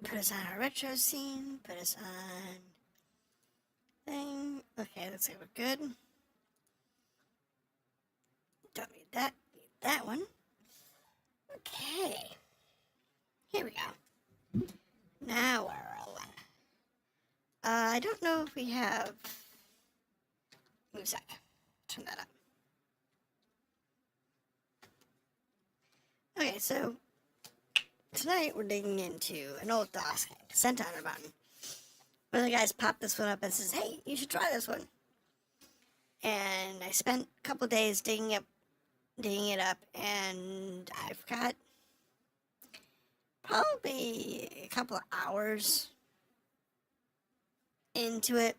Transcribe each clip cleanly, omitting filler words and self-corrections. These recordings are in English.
Put us on our retro scene. Put us on thing. Okay, looks like we're good. Don't need that. Need that one. Okay. Here we go. Now we're rolling. I don't know if we have... Give me a sec. Turn that up. Okay, so tonight we're digging into an old DOS game, Descent to Undermountain. One of the guys popped this one up and says, "Hey, you should try this one." And I spent a couple days digging it up, and I've got probably a couple of hours into it.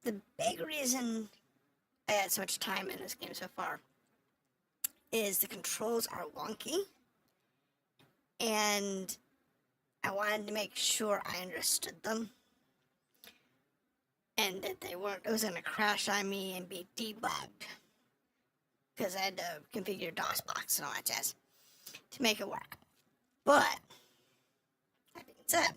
The big reason I had so much time in this game so far is the controls are wonky, and I wanted to make sure I understood them, and that it was going to crash on me and be debugged, because I had to configure DOSBox and all that jazz to make it work. But, that being said,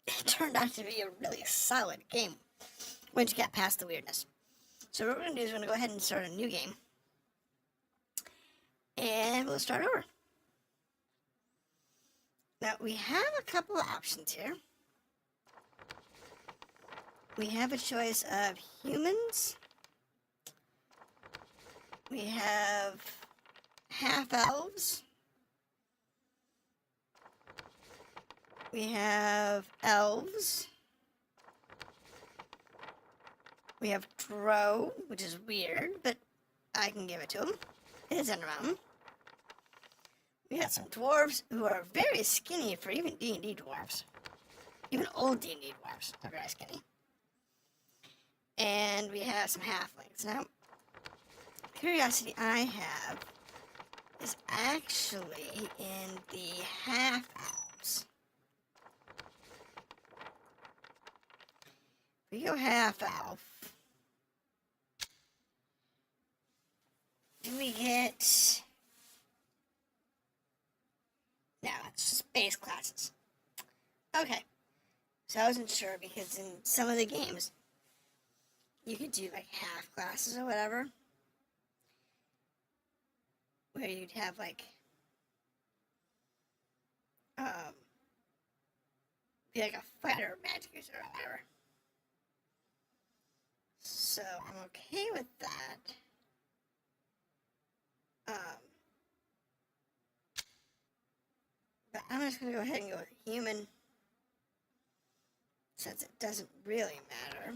it turned out to be a really solid game once you got past the weirdness. So what we're going to do is we're going to go ahead and start a new game. And we'll start over. Now, we have a couple of options here. We have a choice of humans. We have half-elves. We have elves. We have drow, which is weird, but I can give it to him. It is Undermountain. We got some dwarves who are very skinny for even D&D dwarves. Even old D&D dwarves are very skinny. And we have some halflings. Now, the curiosity I have is actually in the half-elves. We go half-elf. Do we get... No, it's just base classes. Okay. So I wasn't sure, because in some of the games, you could do like half classes or whatever, where you'd have like, be like a fighter or magic user or whatever. So I'm okay with that. But I'm just going to go ahead and go with human, since it doesn't really matter.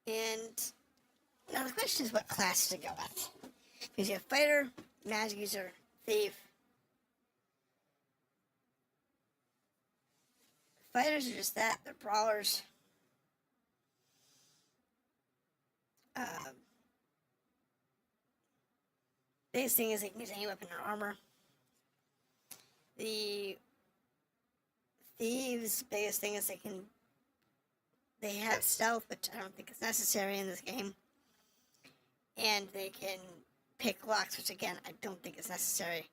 And now the question is what class to go with. Because you have fighter, magic user, thief. Fighters are just that, they're brawlers. Biggest thing is they can use any weapon or armor. The thieves' biggest thing is they have stealth, which I don't think is necessary in this game. And they can pick locks, which again, I don't think is necessary.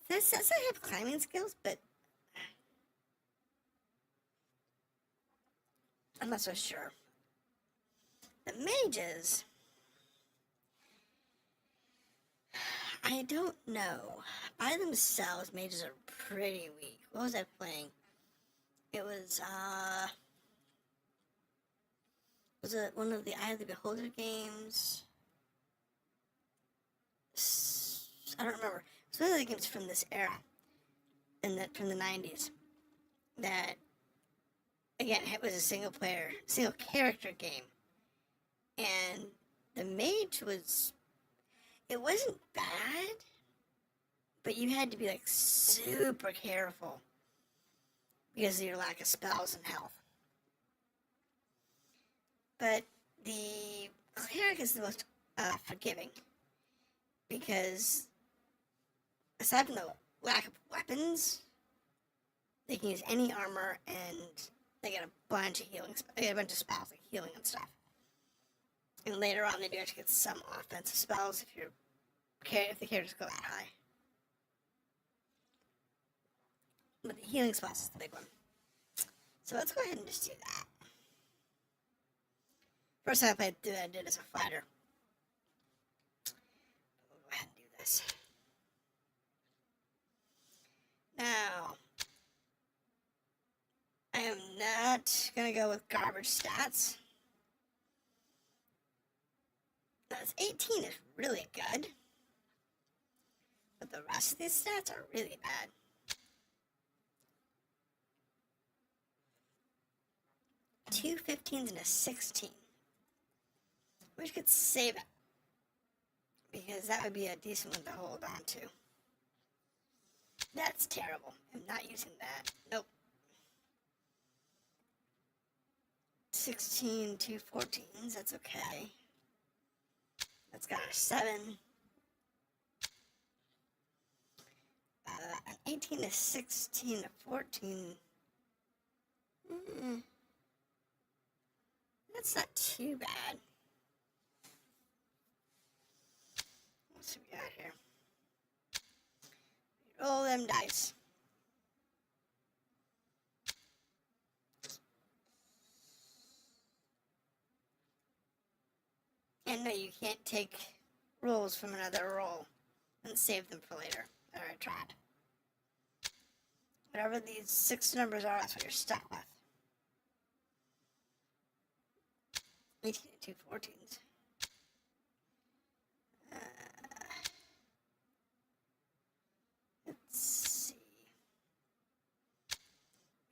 This says I have climbing skills, but I'm not so sure. The mages, I don't know. By themselves, mages are pretty weak. What was I playing? It was it one of the Eye of the Beholder games? I don't remember. It's one of the games from this era, from the 90s, that, again, it was a single character game. And the mage it wasn't bad, but you had to be like super careful because of your lack of spells and health. But the cleric is the most forgiving, because aside from the lack of weapons, they can use any armor, and they get a bunch of healing. They get a bunch of spells like healing and stuff. And later on, they do actually get some offensive spells if the characters go that high. But the healing spells is the big one. So let's go ahead and just do that. First time I played through that, I did as a fighter. We'll go ahead and do this. Now, I am not going to go with garbage stats. That's 18 is really good. But the rest of these stats are really bad. Two 15s and a 16. We could save it. Because that would be a decent one to hold on to. That's terrible. I'm not using that. Nope. 16 to 14s, that's okay. That's got a 7. An 18 to 16 to 14. That's not too bad. What's we got here? Roll them dice. And no, you can't take rolls from another roll and save them for later. Or I tried. Whatever these 6 numbers are, that's what you're stuck with. 18 to 2 14s. Let's see.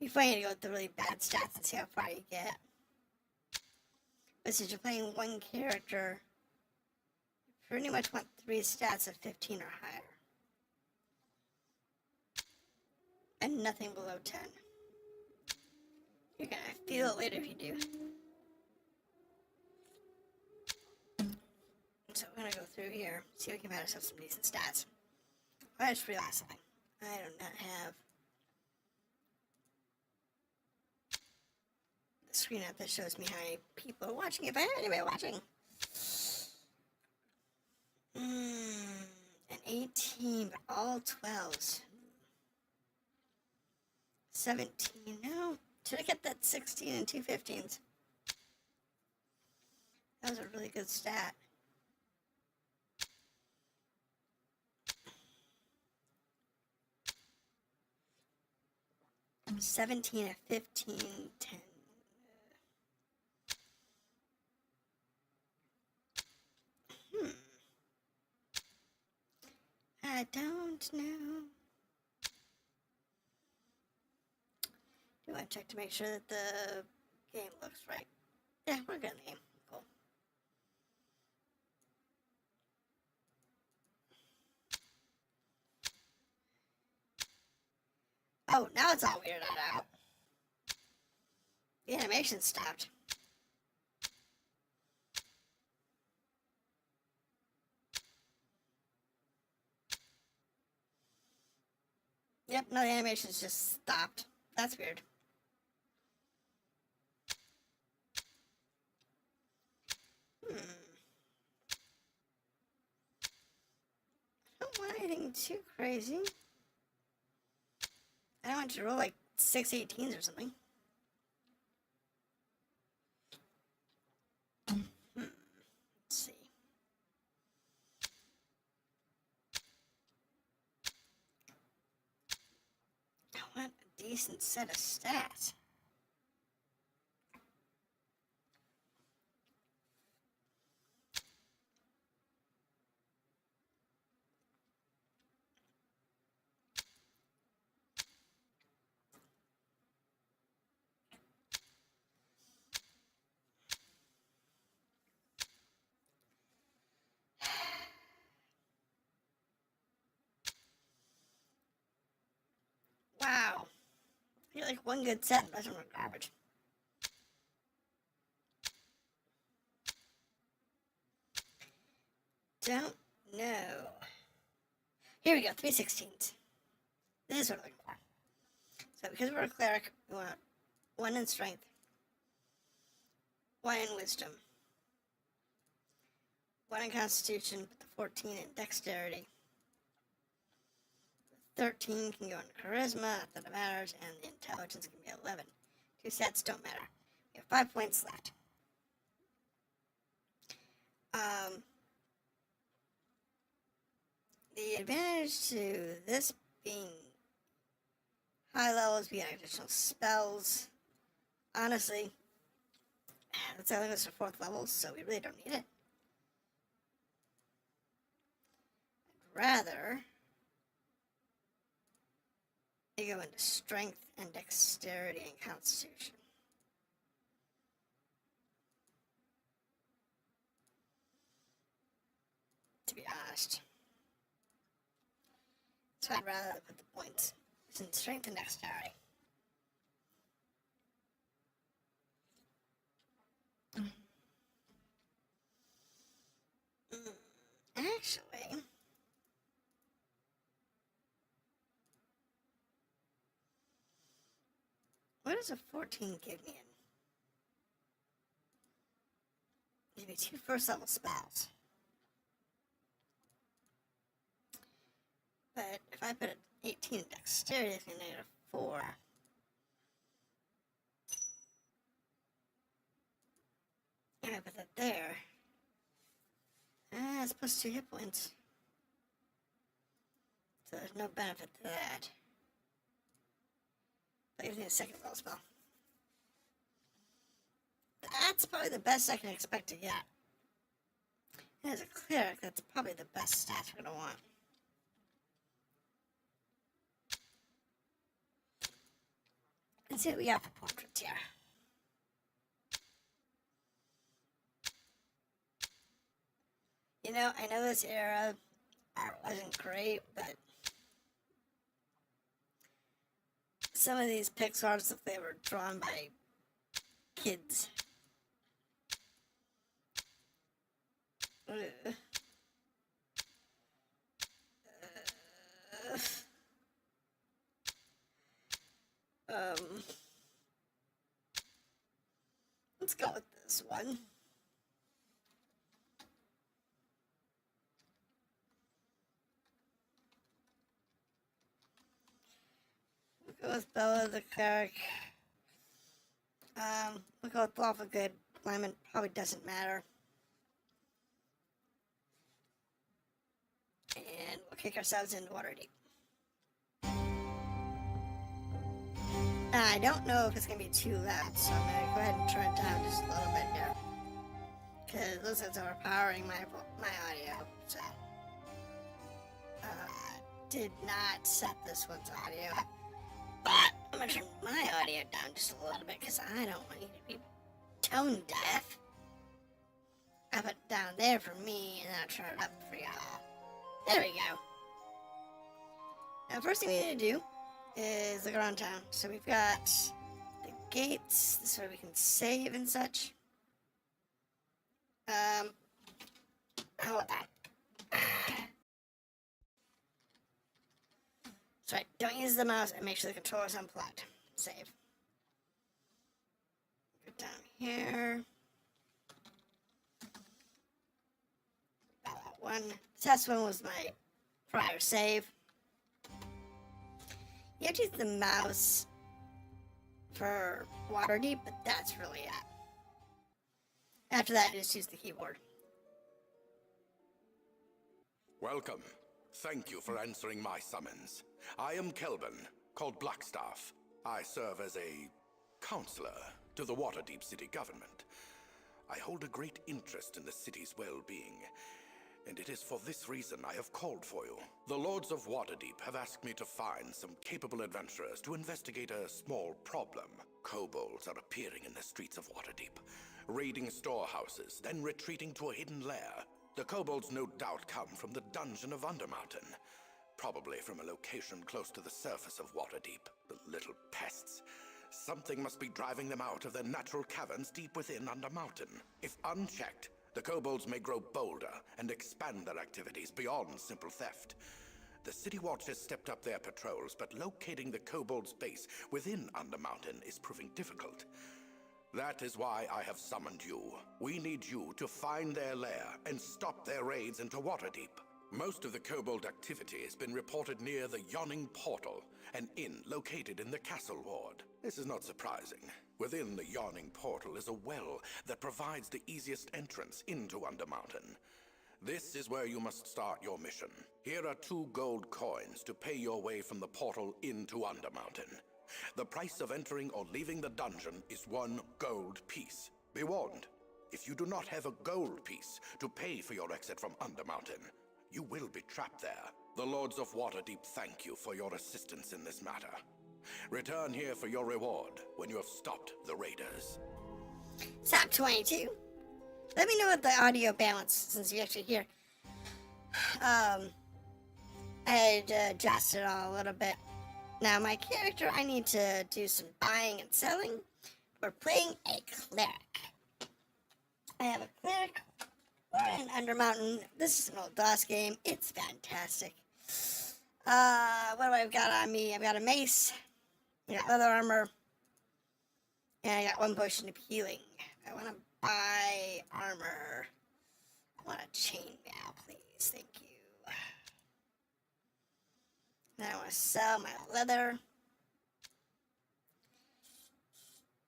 It'd be funny to go with the really bad stats and see how far you get. But since you're playing one character, you pretty much want 3 stats of 15 or higher. And nothing below 10. You're gonna feel it later if you do. So we're gonna go through here, see if we can find ourselves some decent stats. I just realized something. I do not have the screen up that shows me how many people are watching. If I have anybody watching. An 18, but all 12s. 17, no. Should I get that 16 and 2 15s? That was a really good stat. I'm 17 at 15, 10. I don't know. Do I check to make sure that the game looks right? Yeah, we're good in the game. Cool. Oh, now it's all weirded out. The animation stopped. Yep, no, the animation's just stopped. That's weird. I don't want anything too crazy. I don't want you to roll like 6 18s or something. Let's see. I want a decent set of stats. Wow. You're like one good set, and the rest of them are garbage. Don't know. Here we go, 3 16s. This is what I'm looking for. So because we're a cleric, we want 1 in strength, 1 in wisdom, 1 in constitution, with the 14 in dexterity. 13 can go into charisma, not that it matters, and the intelligence can be 11. 2 stats don't matter. We have 5 points left. The advantage to this being high levels, we have additional spells. Honestly, that's only us for 4th levels, so we really don't need it. I'd rather they go into strength and dexterity and constitution. To be honest. So I'd rather put the points in strength and dexterity. Actually, what does a 14 give me? Give me 2 first level spells. But if I put an 18 in dexterity, it's going to negative 4. And I put that there. It's plus 2 hit points. So there's no benefit to that. But gives me a 2nd level spell. That's probably the best I can expect to get. And as a cleric, that's probably the best stats we're going to want. Let's see what we got for portraits here. You know, I know this era art wasn't great, but some of these pixel arts, if they were drawn by kids. Let's go with this one. We'll go with Bella the cleric. We'll go with Lawful Good. Alignment probably doesn't matter. And we'll kick ourselves into Waterdeep. I don't know if it's going to be too loud, so I'm going to go ahead and turn it down just a little bit here. Because it looks like it's overpowering my audio, so. Did not set this one's audio. But I'm going to turn my audio down just a little bit because I don't want you to be tone deaf. I put it down there for me and then I'll turn it up for y'all. There we go. Now, first thing we need to do is look around town. So we've got the gates. This is where we can save and such. How about that? That's right. Don't use the mouse and make sure the controller's unplugged. Save. Go down here. Got that one. Test one was my prior save. You have to use the mouse for Waterdeep, but that's really it. After that, just use the keyboard. Welcome. Thank you for answering my summons. I am Kelvin, called Blackstaff. I serve as a counselor to the Waterdeep city government. I hold a great interest in the city's well-being, and it is for this reason I have called for you. The Lords of Waterdeep have asked me to find some capable adventurers to investigate a small problem. Kobolds are appearing in the streets of Waterdeep, raiding storehouses, then retreating to a hidden lair. The Kobolds no doubt come from the dungeon of Undermountain, probably from a location close to the surface of Waterdeep. The little pests. Something must be driving them out of their natural caverns deep within Undermountain. If unchecked, the Kobolds may grow bolder and expand their activities beyond simple theft. The City Watch has stepped up their patrols, but locating the Kobolds' base within Undermountain is proving difficult. That is why I have summoned you. We need you to find their lair and stop their raids into Waterdeep. Most of the Kobold activity has been reported near the Yawning Portal, an inn located in the Castle Ward. This is not surprising. Within the Yawning Portal is a well that provides the easiest entrance into Undermountain. This is where you must start your mission. Here are 2 gold coins to pay your way from the portal into Undermountain. The price of entering or leaving the dungeon is 1 gold piece. Be warned, if you do not have a gold piece to pay for your exit from Undermountain, you will be trapped there. The Lords of Waterdeep thank you for your assistance in this matter. Return here for your reward when you have stopped the raiders. Stop 22. Let me know what the audio balance, since you're actually here. I adjusted it all a little bit. Now, my character, I need to do some buying and selling. We're playing a cleric. I have a cleric. We're in Undermountain. This is an old DOS game. It's fantastic. What do I've got on me? I've got a mace. I got leather armor. And I got 1 potion of healing. I want to buy armor. I want a chainmail, please. Thank you. Then I want to sell my leather.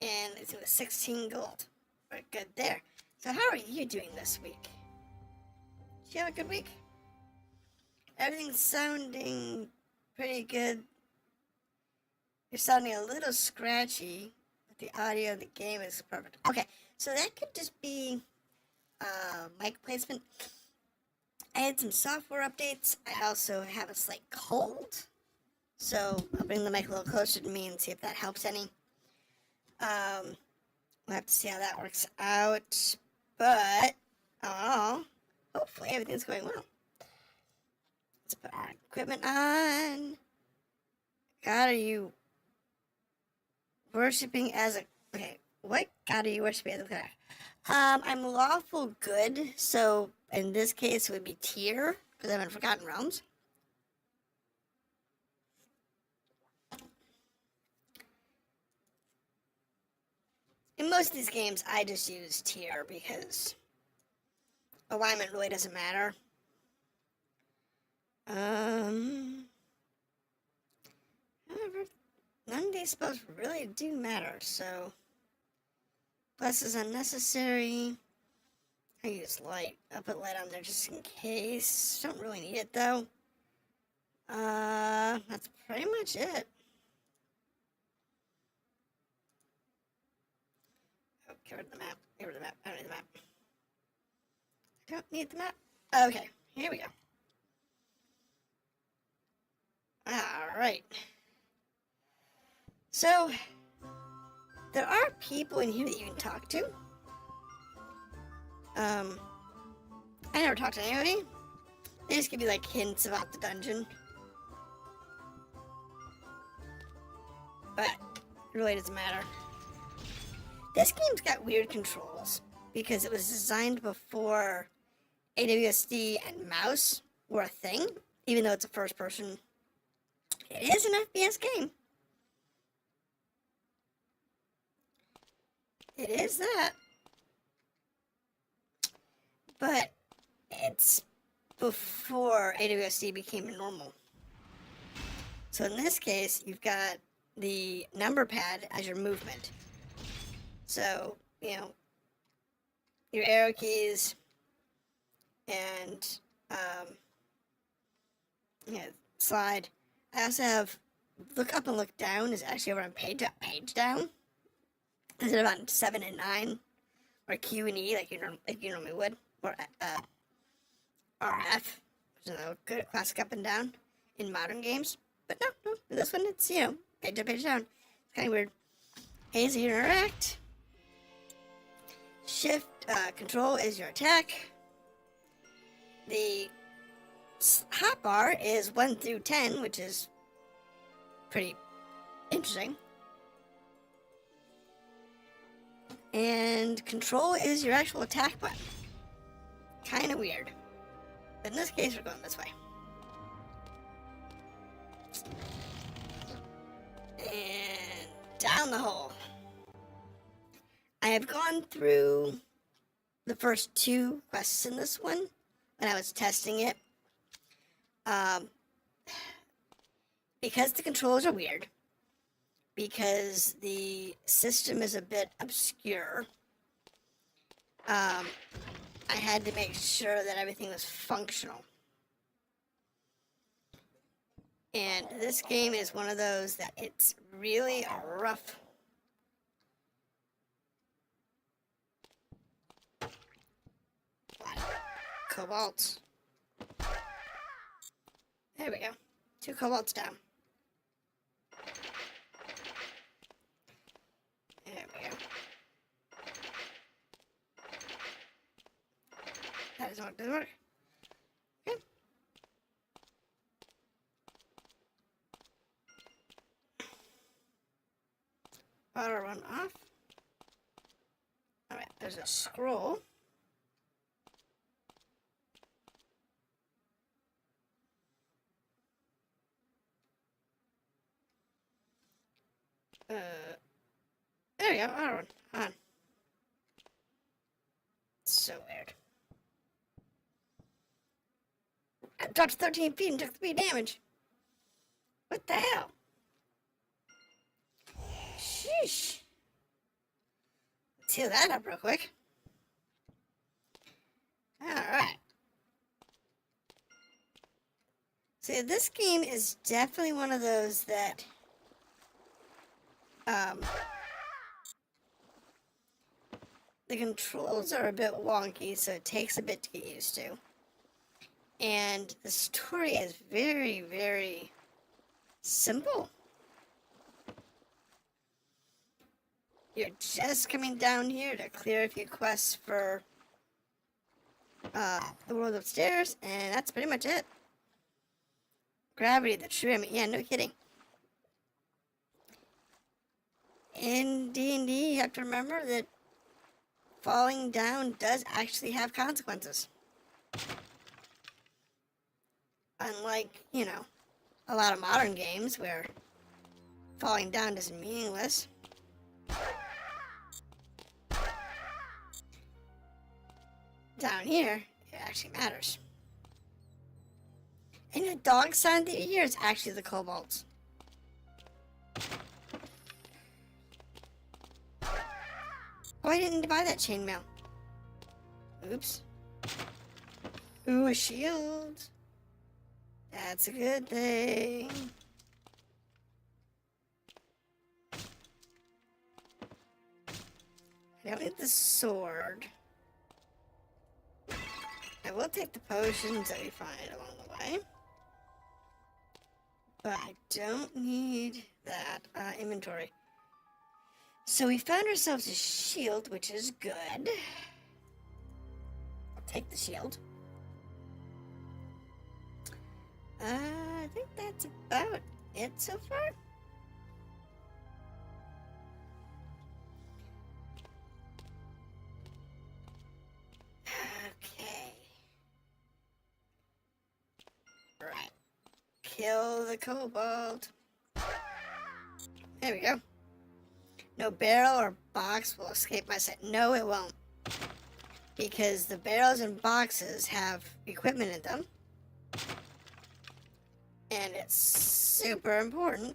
And let's do a 16 gold. We're good there. So how are you doing this week? Did you have a good week? Everything's sounding pretty good. You're sounding a little scratchy, but the audio of the game is perfect. Okay, so that could just be mic placement. I had some software updates. I also have a slight cold, so I'll bring the mic a little closer to me and see if that helps any. We'll have to see how that works out, but hopefully everything's going well. Let's put our equipment on. God, are you worshipping as a... Okay, what God are you worshipping as a cleric? I'm lawful good, so in this case it would be Tyr, because I'm in Forgotten Realms. In most of these games, I just use Tyr because alignment really doesn't matter. However, none of these spells really do matter, so bless is unnecessary. I use light. I'll put light on there just in case. Don't really need it though. That's pretty much it. Oh, get rid of the map. Get rid of the map. I don't need the map. I don't need the map. Okay, here we go. Alright. So, there are people in here that you can talk to. I never talked to anybody. They just give you like hints about the dungeon. But it really doesn't matter. This game's got weird controls because it was designed before AWSD and mouse were a thing, even though it's a first person. It is an FPS game. It is that. But it's before AWSD became normal. So in this case, you've got the number pad as your movement. So, you know, your arrow keys and, slide. I also have look up and look down is actually over on page down instead of on 7 and 9 or Q and E like you normally would, or RF, which is a good classic up and down in modern games. But no, this one it's page up, page down. It's kind of weird. A is your interact. Shift control is your attack. The hotbar is 1 through 10, which is pretty interesting. And control is your actual attack button. Kind of weird. But in this case, we're going this way. down the hole. I have gone through the first 2 quests in this one when I was testing it. Because the controls are weird, because the system is a bit obscure, I had to make sure that everything was functional. And this game is one of those that it's really rough. Kobolds. There we go. 2 kobolds down. There we go. That doesn't work. Doesn't work. Okay. Auto run off. Alright, there's a scroll. There we go, auto run. On. So weird. I dropped 13 feet and took 3 damage. What the hell? Sheesh. Let's heal that up real quick. Alright. So this game is definitely one of those that the controls are a bit wonky, so it takes a bit to get used to. And the story is very, very simple. You're just coming down here to clear a few quests for the world upstairs, and that's pretty much it. Gravity, the trim, yeah, no kidding. In D&D, you have to remember that falling down does actually have consequences. Unlike, you know, a lot of modern games where falling down is meaningless. Down here, it actually matters. And the dog sound that you hear is actually the kobolds. Oh, I didn't buy that chainmail. Oops. Ooh, a shield. That's a good thing. I don't need the sword. I will take the potions that we find along the way. But I don't need that inventory. So we found ourselves a shield, which is good. I'll take the shield. I think that's about it so far. Okay. Right. Kill the kobold. There we go. No barrel or box will escape my sight. No, it won't. Because the barrels and boxes have equipment in them. And it's super important.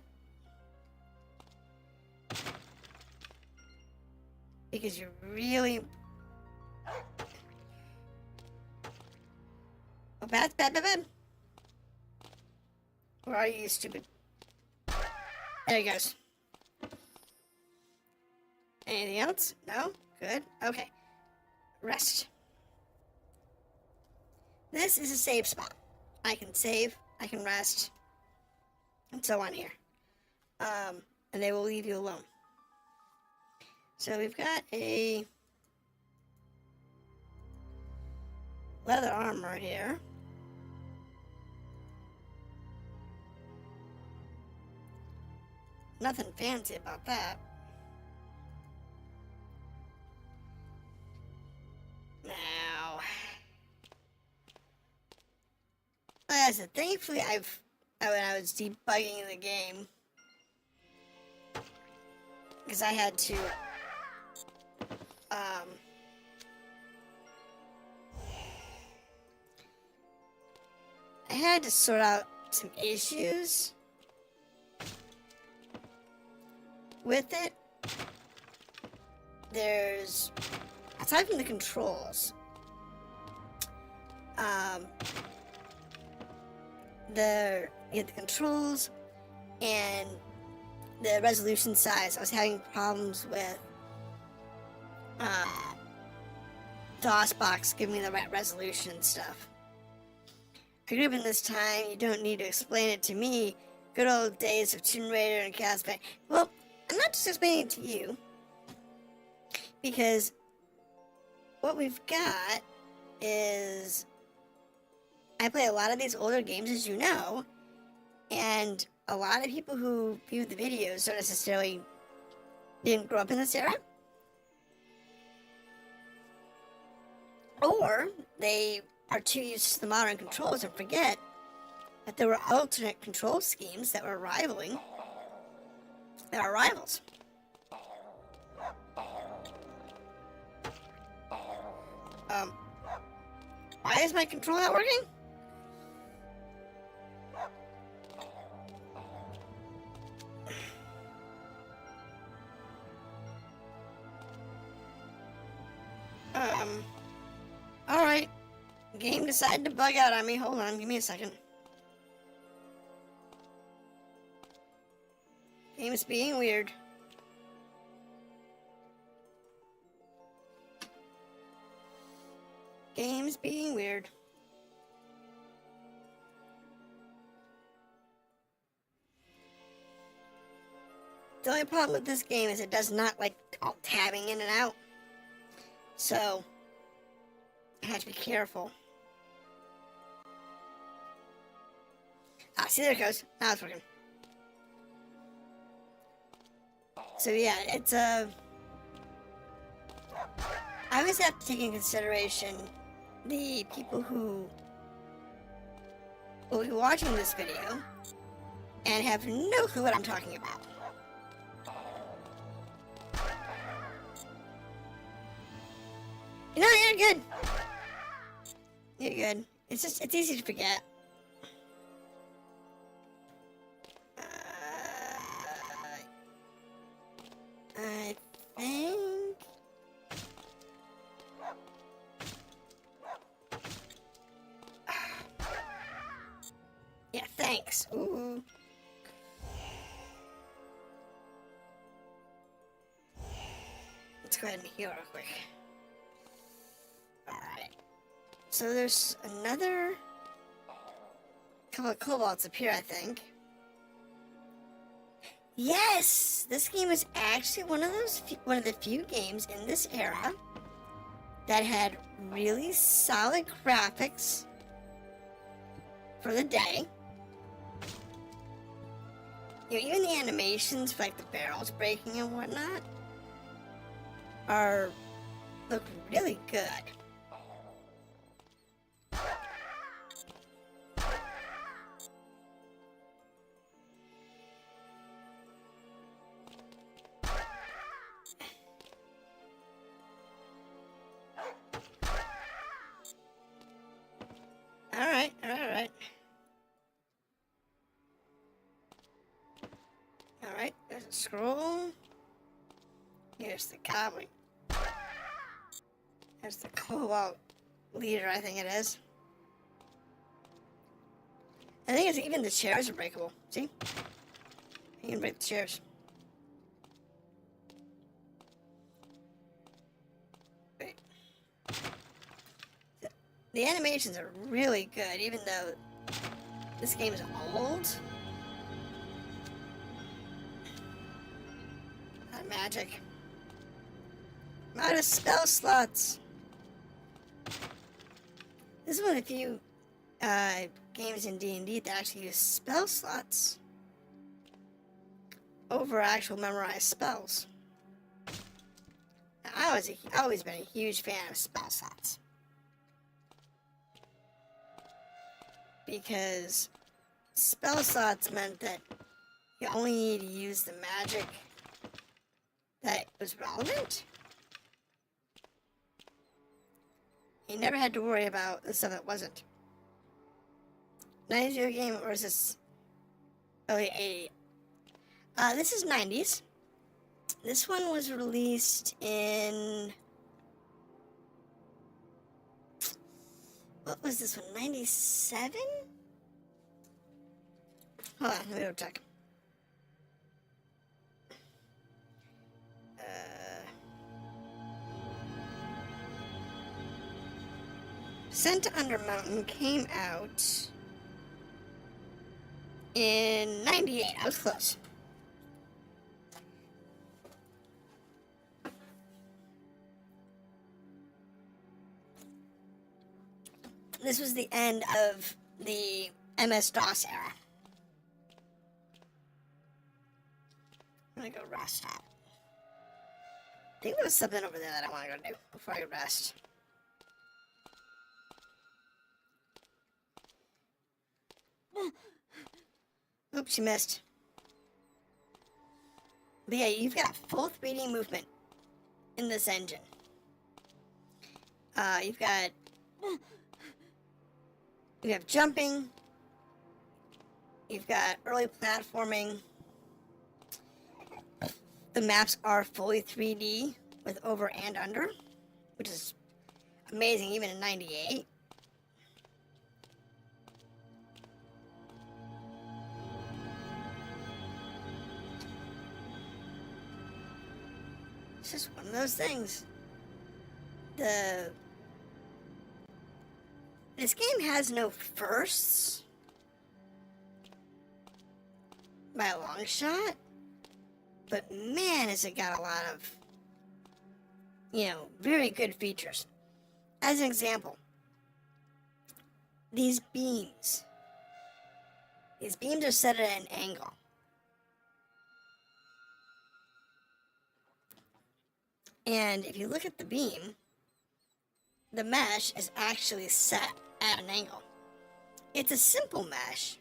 Because you really... Oh, bad. Where are you, stupid? There he goes. Anything else? No? Good. Okay. Rest. This is a save spot. I can save, I can rest, and so on here. And they will leave you alone. So we've got a leather armor here. Nothing fancy about that. Now, like I said, thankfully when I was debugging the game, because I had to, sort out some issues with it. There's, aside from the controls, the controls and the resolution size. I was having problems with DOSBox giving me the right resolution and stuff. I grew up in this time, you don't need to explain it to me. Good old days of Tomb Raider and Castlevania. Well, I'm not just explaining it to you, because what we've got is, I play a lot of these older games, as you know, and a lot of people who view the videos don't necessarily didn't grow up in this era, or they are too used to the modern controls and forget that there were alternate control schemes that were rivaling our rivals. Why is my control not working? Alright. Game decided to bug out on me. Hold on, give me a second. Game is being weird. Game's being weird. The only problem with this game is it does not like tabbing in and out. So, I have to be careful. Ah, see, there it goes. Now it's working. So yeah, it's I always have to take into consideration the people who will be watching this video and have no clue what I'm talking about. You know, you're good. You're good. It's just, it's easy to forget. I think... Yeah, thanks. Ooh. Let's go ahead and heal real quick. Alright. So there's another couple of kobolds up here, I think. Yes! This game is actually one of the few games in this era that had really solid graphics for the day. You know, even the animations for like the barrels breaking and whatnot look really good. Alright, there's a scroll. Here's the goblin. There's the Kobold leader, I think it is. I think it's even the chairs are breakable. See? You can break the chairs. Wait. The animations are really good, even though this game is old. Not magic. I'm out of spell slots. This is one of the few games in D&D that actually use spell slots over actual memorized spells. Now, I've always been a huge fan of spell slots, because spell slots meant that you only need to use the magic that was relevant. You never had to worry about the stuff that wasn't. 90s video game versus early 80s. This is 90s. This one was released in... What was this one? 97? Hold on, let me go check. Descent to Undermountain came out in 98. I was close. This was the end of the MS-DOS era. I'm gonna go rest. I think there was something over there that I want to go do before I rest. Oops, you missed. But yeah, you've got full 3D movement in this engine. You have jumping. You've got early platforming. The maps are fully 3D with over and under, which is amazing even in 98. It's just one of those things. This game has no firsts by a long shot, but man, has it got a lot of, very good features. As an example, these beams are set at an angle. And if you look at the beam, the mesh is actually set at an angle. It's a simple mesh.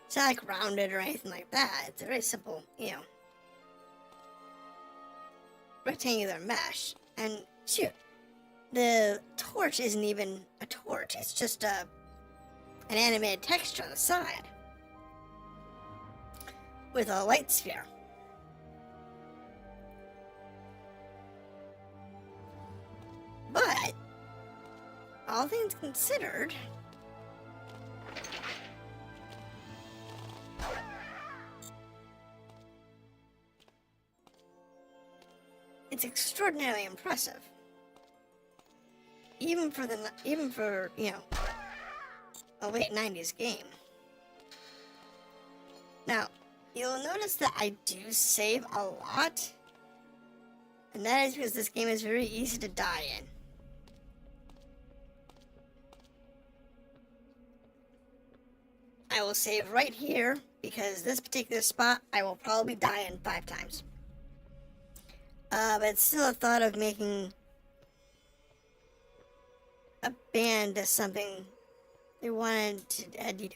It's not like rounded or anything like that. It's a very simple, rectangular mesh. And shoot, the torch isn't even a torch. It's just an animated texture on the side with a light sphere. But, all things considered, it's extraordinarily impressive. Even for a late 90s game. Now, you'll notice that I do save a lot, and that is because this game is very easy to die in. I will save right here, because this particular spot I will probably die in 5 times. But it's still a thought of making a band as something they wanted to add.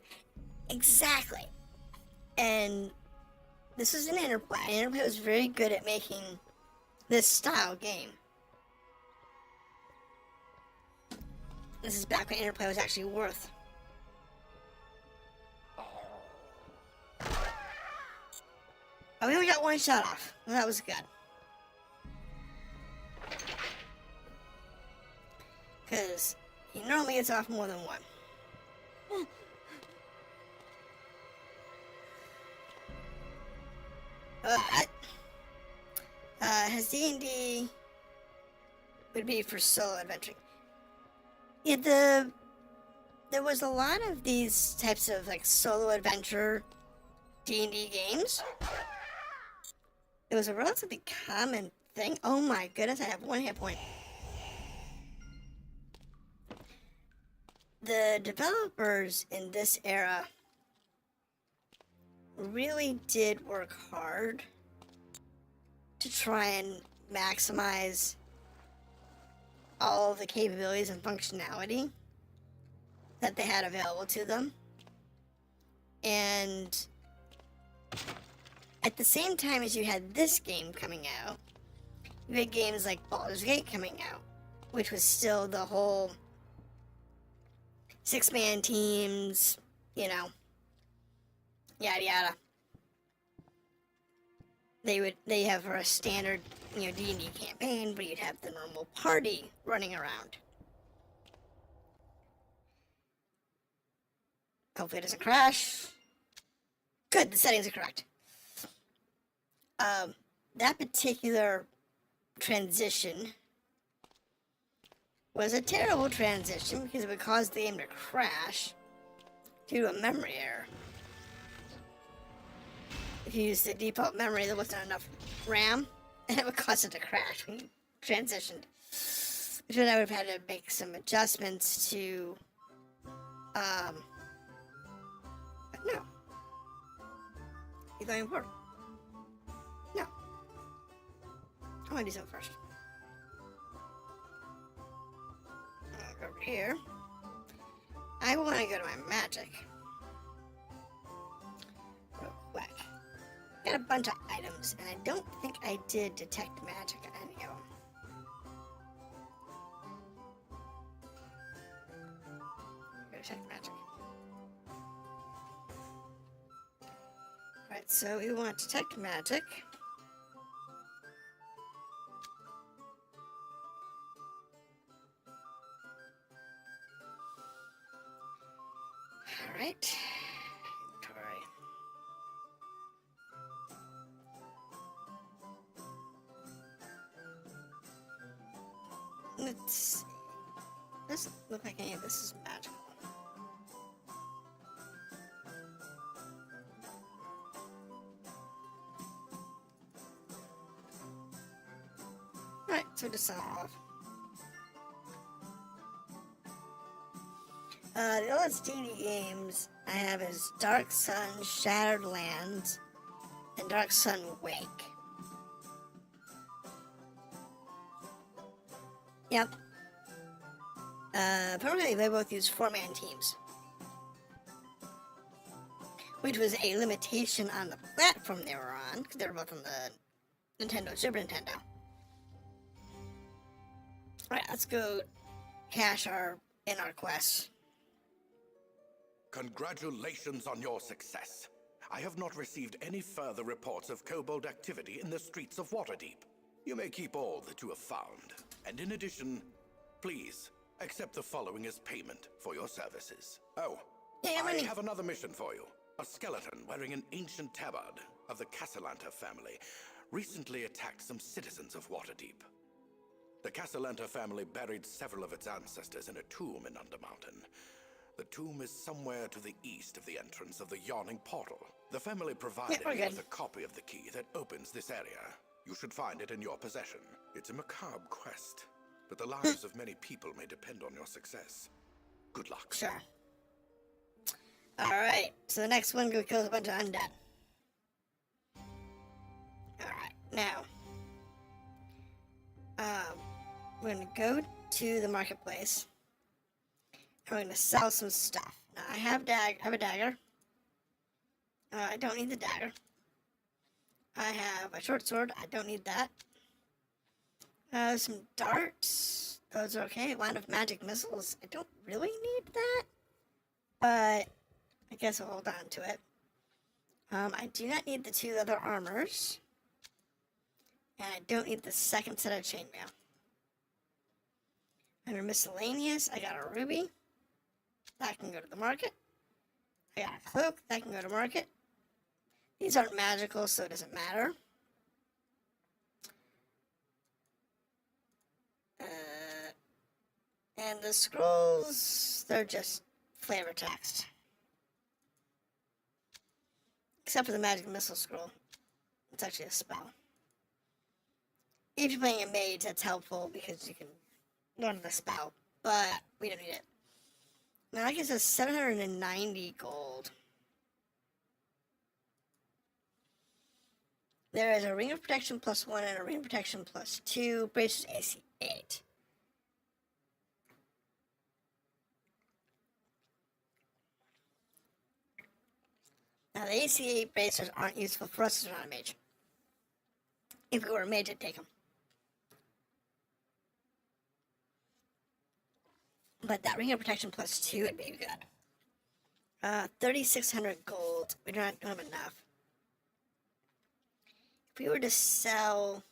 Exactly. And this was an Interplay. Interplay was very good at making this style game. This is back when Interplay was actually worth. Oh, we only got one shot off. Well, that was good. Because he normally gets off more than one. His D&D would be for solo adventuring. Yeah, there was a lot of these types of solo adventure D&D games. It was a relatively common thing. Oh my goodness, I have 1 hit point. The developers in this era really did work hard to try and maximize all of the capabilities and functionality that they had available to them. And at the same time as you had this game coming out, you had games like Baldur's Gate coming out, which was still the whole 6-man teams, you know, yada yada. They have for a standard, you know, D&D campaign, but you'd have the normal party running around. Hopefully it doesn't crash. Good, the settings are correct. That particular transition was a terrible transition because it would cause the game to crash due to a memory error. If you used the default memory, there wasn't enough RAM, and it would cause it to crash when you transitioned. Which meant I would have had to make some adjustments to, no. You're going forward. No. I want to do something first. I'll go over here. I want to go to my magic. Real quick. Got a bunch of items, and I don't think I did detect magic on any of them. Go detect magic. Alright, so we want to detect magic. Alright. Inventory. Let's see. Doesn't look like any of this is magical. Alright, so just off. The oldest D&D games I have is Dark Sun, Shattered Lands, and Dark Sun Wake. Yep. Apparently they both use 4-man teams, which was a limitation on the platform they were on, because they were both on the Nintendo, Super Nintendo. Alright, let's go cash our quest. Congratulations on your success. I have not received any further reports of kobold activity in the streets of Waterdeep. You may keep all that you have found. And in addition, please accept the following as payment for your services. Oh, Yeah, I have another mission for you. A skeleton wearing an ancient tabard of the Castellanta family recently attacked some citizens of Waterdeep. The Castellanta family buried several of its ancestors in a tomb in Undermountain. The tomb is somewhere to the east of the entrance of the yawning portal. The family provided me with a copy of the key that opens this area. You should find it in your possession. It's a macabre quest, but the lives of many people may depend on your success. Good luck. Sure. Alright, so the next one, go kill a bunch of undead. Alright, now. We're gonna go to the marketplace. I'm going to sell some stuff. Now, I have a dagger. I don't need the dagger. I have a short sword. I don't need that. Some darts. Those are okay. A line of magic missiles. I don't really need that. But I guess I'll hold on to it. I do not need the 2 other armors. And I don't need the second set of chainmail. Under miscellaneous, I got a ruby. That can go to the market. I got a cloak. That can go to market. These aren't magical, so it doesn't matter. And the scrolls, they're just flavor text. Except for the magic missile scroll. It's actually a spell. If you're playing a mage, that's helpful because you can learn the spell. But we don't need it. Now, I guess it's 790 gold. There is a ring of protection +1 and a ring of protection +2. Braces AC 8. Now, the ACA bracers aren't useful for us as not a mage. If we were a mage, I'd take them. But that ring of protection plus 2 would be good. 3,600 gold. We don't have enough. If we were to sell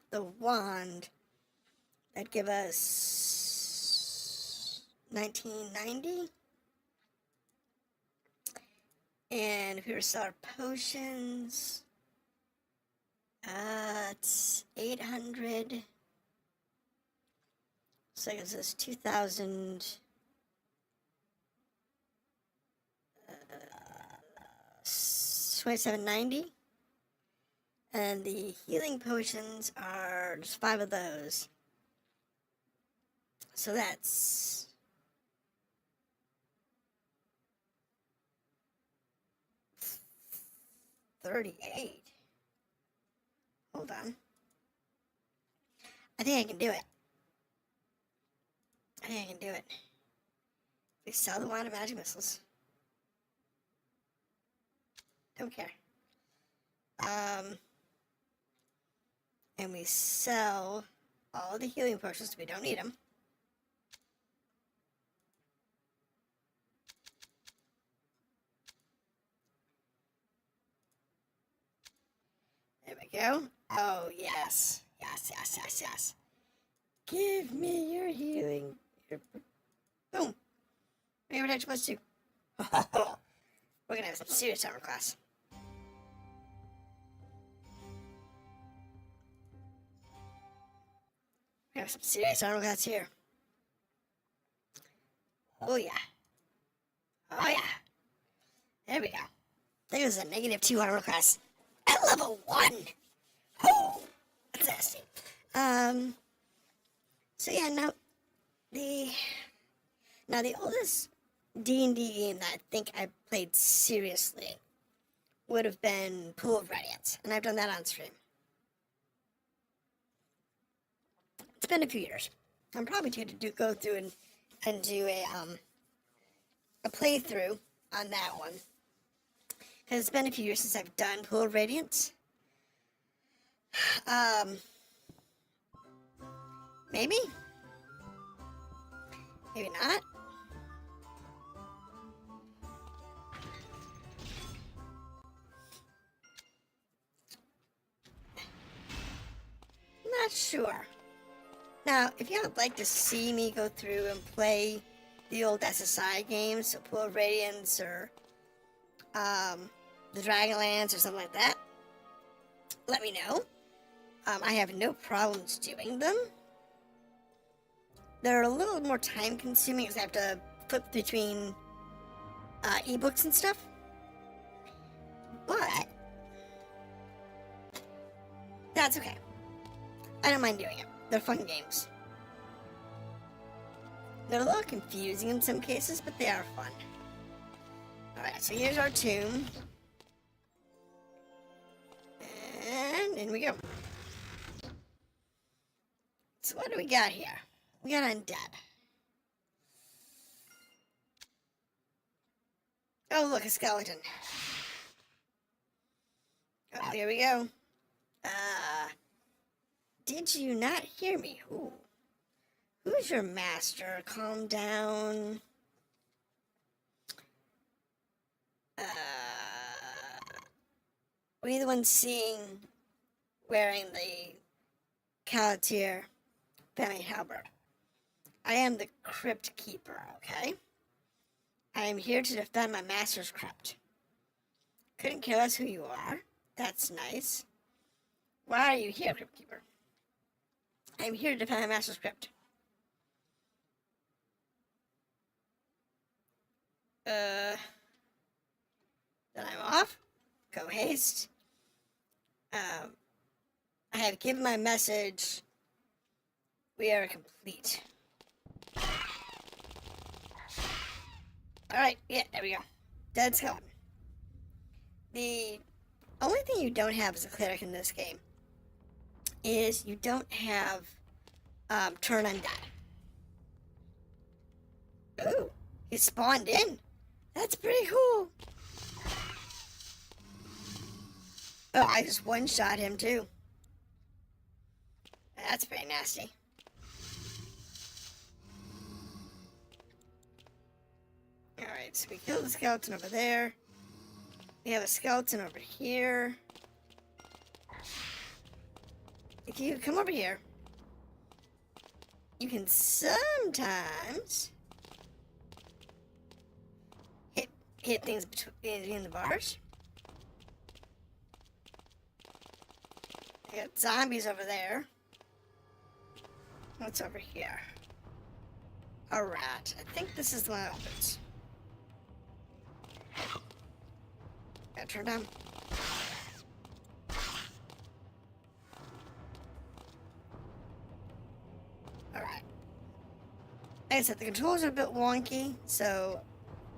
the wand, that'd give us 1990. And if we were to sell our potions, it's 800. So I guess it's 2,000. 2790. And the healing potions are just 5 of those. So that's 38. Hold on. I think I can do it. We sell the wand of magic missiles. Don't care. And we sell all the healing potions. We don't need them. There we go. Oh, yes. Yes. Give me your healing. Boom. Maybe protection plus 2. We're gonna have some serious armor class. We have some serious armor class here. Oh yeah. There we go. I think it was a -2 armor class at level 1. Oh, that's nasty. So yeah, the oldest D&D game that I think I played seriously would have been Pool of Radiance, and I've done that on stream. It's been a few years. I'm probably due to go through and do a playthrough on that one, because it's been a few years since I've done Pool of Radiance. Maybe not. Not sure. Now, if you would like to see me go through and play the old SSI games, so Pool of Radiance or the Dragonlance or something like that, let me know. I have no problems doing them. They're a little more time consuming because I have to flip between ebooks and stuff. But that's okay. I don't mind doing it. They're fun games. They're a little confusing in some cases, but they are fun. Alright, so here's our tomb. And in we go. So what do we got here? We got Undead. Oh, look, a skeleton. Oh, here we go. Did you not hear me? Ooh. Who's your master? Calm down. Were you the one wearing the Calatier family halberd? I am the crypt keeper, okay? I am here to defend my master's crypt. Couldn't care less who you are. That's nice. Why are you here, crypt keeper? I am here to defend my master's crypt. Then I'm off. Go haste. I have given my message. We are complete. Alright, yeah, there we go. Dead skeleton. The only thing you don't have as a cleric in this game is you don't have turn undead. Ooh, he spawned in. That's pretty cool. Oh, I just one-shot him too. That's pretty nasty. Alright, so we killed the skeleton over there. We have a skeleton over here. If you come over here, you can sometimes hit things between the bars. I got zombies over there. What's over here? A rat. I think this is the one that opens. Gotta turn down. Alright. Like I said, the controls are a bit wonky, so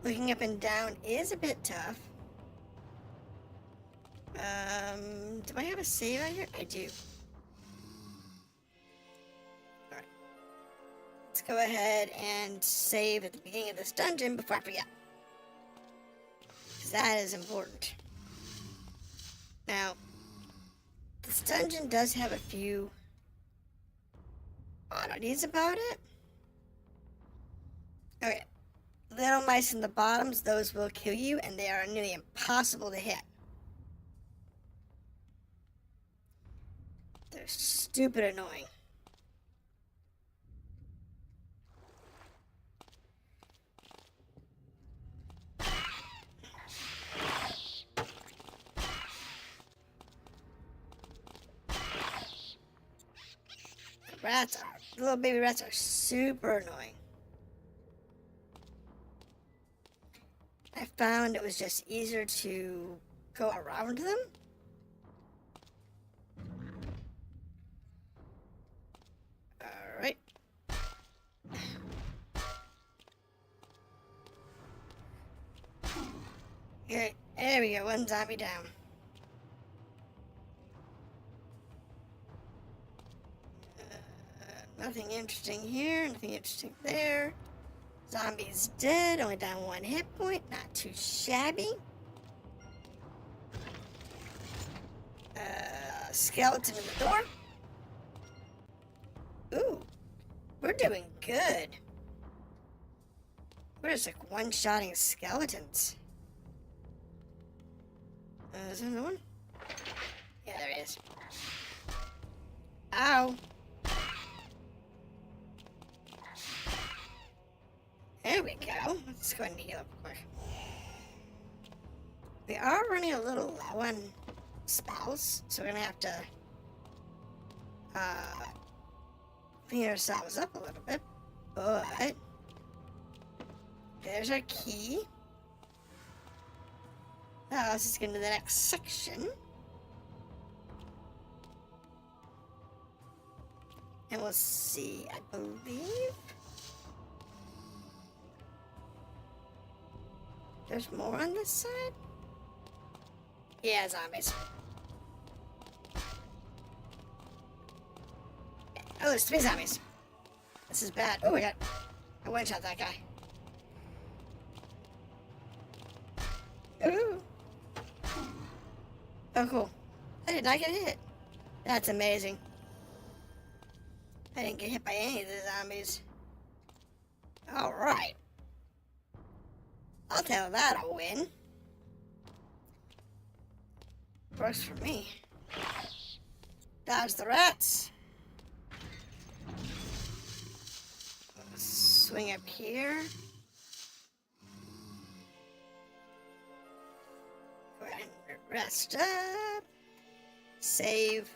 looking up and down is a bit tough. Do I have a save out here? I do. Alright. Let's go ahead and save at the beginning of this dungeon before I forget. Because that is important. Now, this dungeon does have a few oddities about it. Okay. Little mice in the bottoms, those will kill you, and they are nearly impossible to hit. They're stupid annoying. The little baby rats are super annoying. I found it was just easier to go around them. Alright. Okay, there we go, one zombie down. Nothing interesting here, nothing interesting there. Zombie's dead, only down 1 hit point, not too shabby. Skeleton in the door. Ooh, we're doing good. We're just like one-shotting skeletons. Is there another one? Yeah, there he is. Ow. There we go. Let's go ahead and heal up quick. We are running a little low on spells, so we're gonna have to clean ourselves up a little bit. But there's our key. Now let's just get into the next section. And we'll see, I believe there's more on this side? Yeah, zombies. Oh, there's 3 zombies. This is bad. Oh, I one-shot that guy. Ooh. Oh, cool. I did not get hit. That's amazing. I didn't get hit by any of the zombies. Alright. I'll tell that a win. Works for me. Dodge the rats. Swing up here. Go ahead and rest up. Save.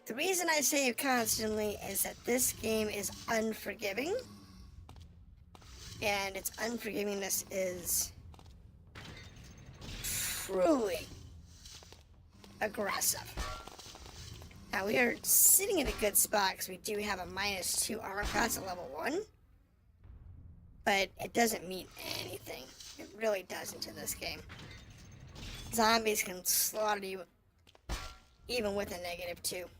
The reason I save constantly is that this game is unforgiving. And its unforgivingness is truly aggressive. Now we are sitting in a good spot because we do have a -2 armor class at level 1. But it doesn't mean anything. It really doesn't in this game. Zombies can slaughter you even with a -2.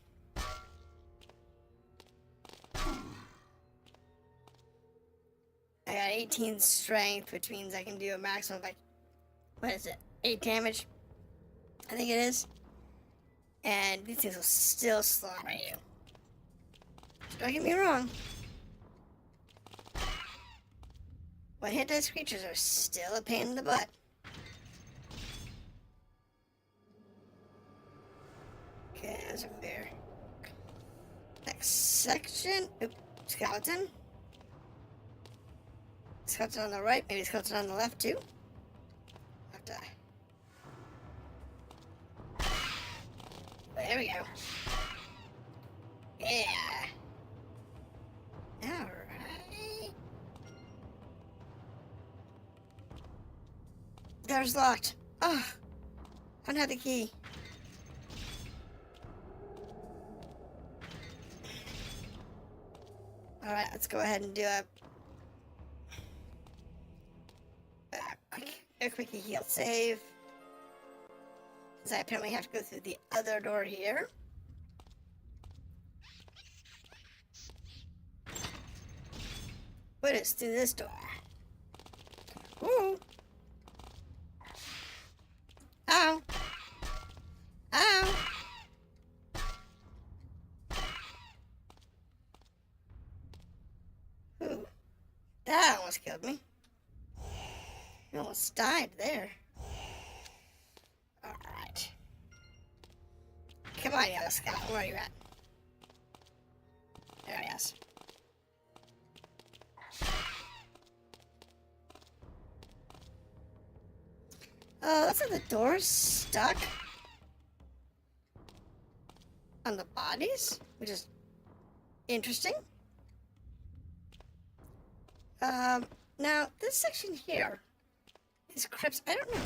I got 18 strength, which means I can do a maximum of like, what is it, 8 damage? I think it is. And these things will still slaughter you. Don't get me wrong. But hit dice creatures are still a pain in the butt. Okay, those are fair. Next section. Oop, skeleton. Skeleton on the right, maybe skeleton on the left too. Have to. There we go. Yeah. Alright. Door's locked. Oh, I don't have the key. Alright, let's go ahead and do a quick heal save. Because I apparently have to go through the other door here. What is through this door? Ooh. Ow. Ow. Ooh. That almost killed me. You almost died there. Alright. Come on, Yellow Scout. Where are you at? There he is. Oh, looks like the door's stuck on the bodies, which is interesting. Now, this section here, these crypts, I don't know.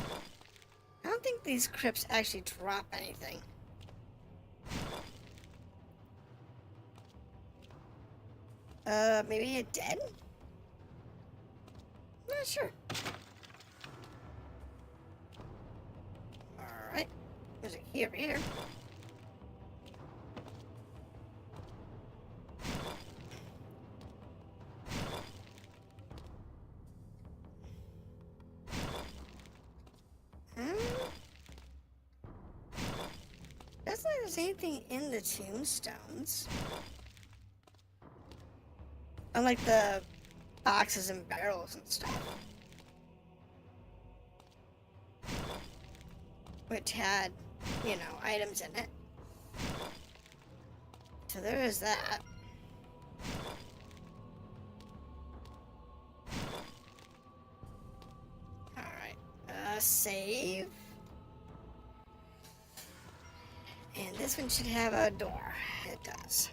I don't think these crypts actually drop anything. Maybe a dead? Not sure. Alright. There's a key over here. Doesn't like there's anything in the tombstones. Unlike the boxes and barrels and stuff. Which had, you know, items in it. So there is that. Alright. Save. And this one should have a door. It does.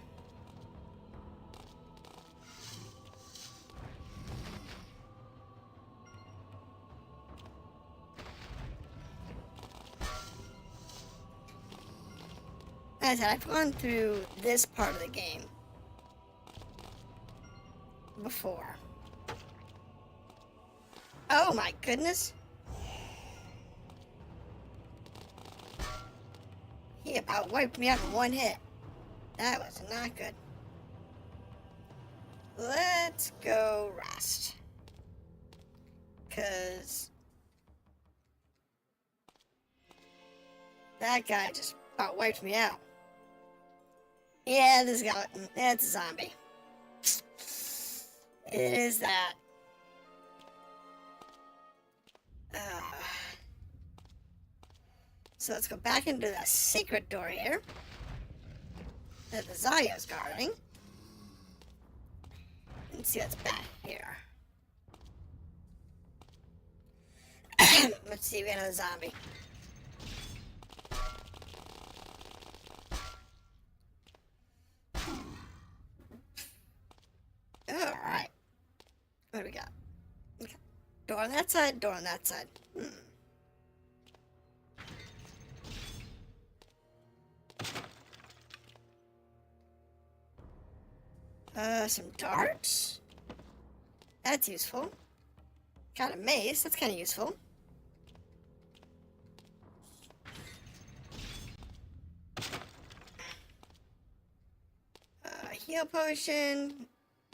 As I said, I've gone through this part of the game before. Oh my goodness. He about wiped me out in one hit. That was not good. Let's go rest. 'Cause that guy just about wiped me out. Yeah, this guy, it's a zombie. It is that. So let's go back into the secret door here that the Zaya's guarding. And see what's back here. Let's see if we got another zombie. Alright. What do we got? Okay. Door on that side, door on that side. Some darts. That's useful. Got a mace, that's kind of useful. Heal potion,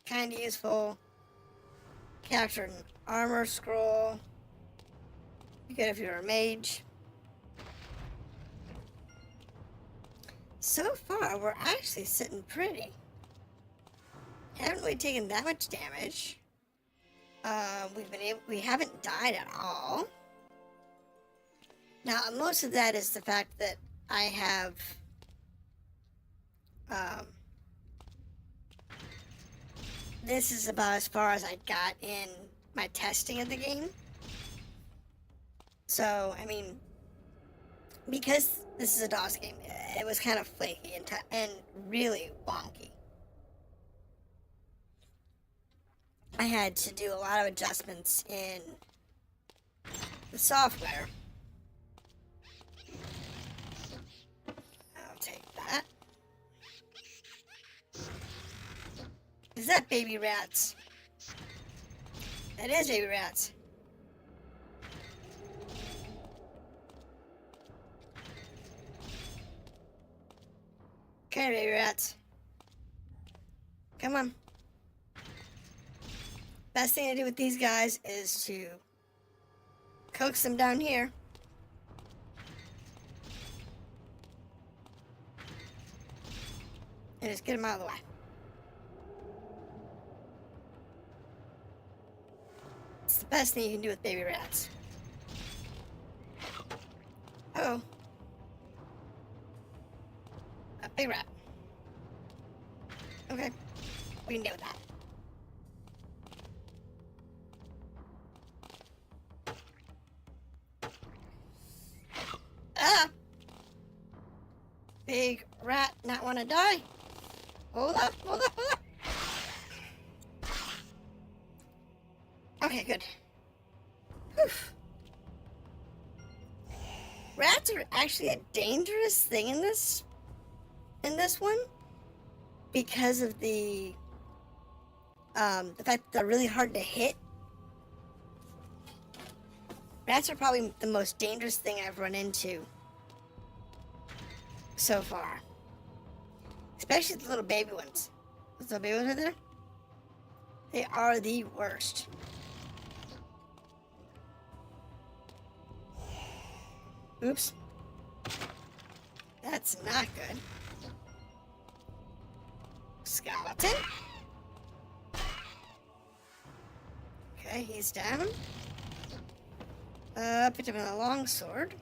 kind of useful. Captured an armor scroll. Be good if you're a mage. So far, we're actually sitting pretty. Haven't really taken that much damage. We haven't died at all. Now, most of that is the fact that I have, this is about as far as I got in my testing of the game. So, I mean, because this is a DOS game, it was kind of flaky and really wonky. I had to do a lot of adjustments in the software. I'll take that. Is that baby rats? That is baby rats. Come here, baby rats. Come on. Best thing to do with these guys is to coax them down here. And just get them out of the way. It's the best thing you can do with baby rats. Oh. A big rat. Okay. We can deal with that. Ah! Big rat not want to die. Hold up, hold up, hold up. Okay, good. Whew. Rats are actually a dangerous thing in this one because of the fact that they're really hard to hit. Rats are probably the most dangerous thing I've run into so far. Especially the little baby ones. Those little baby ones right there? They are the worst. Oops. That's not good. Skeleton. Okay, he's down. Picked up a long sword.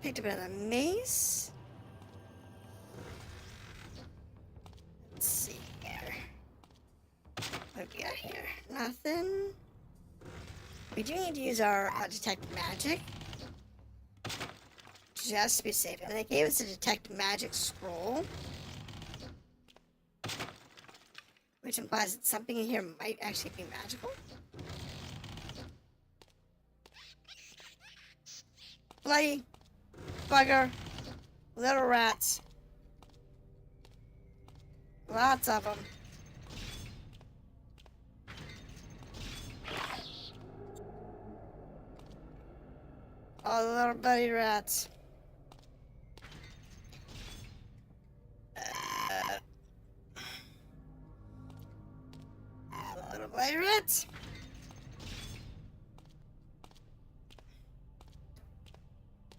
Picked up another mace. Let's see here. What do we got here? Nothing. We do need to use our detect magic. Just to be safe. And they gave us a detect magic scroll. Which implies that something in here might actually be magical. Bloody bugger. Little rats. Lots of them. All the little bloody rats. Little bloody rats.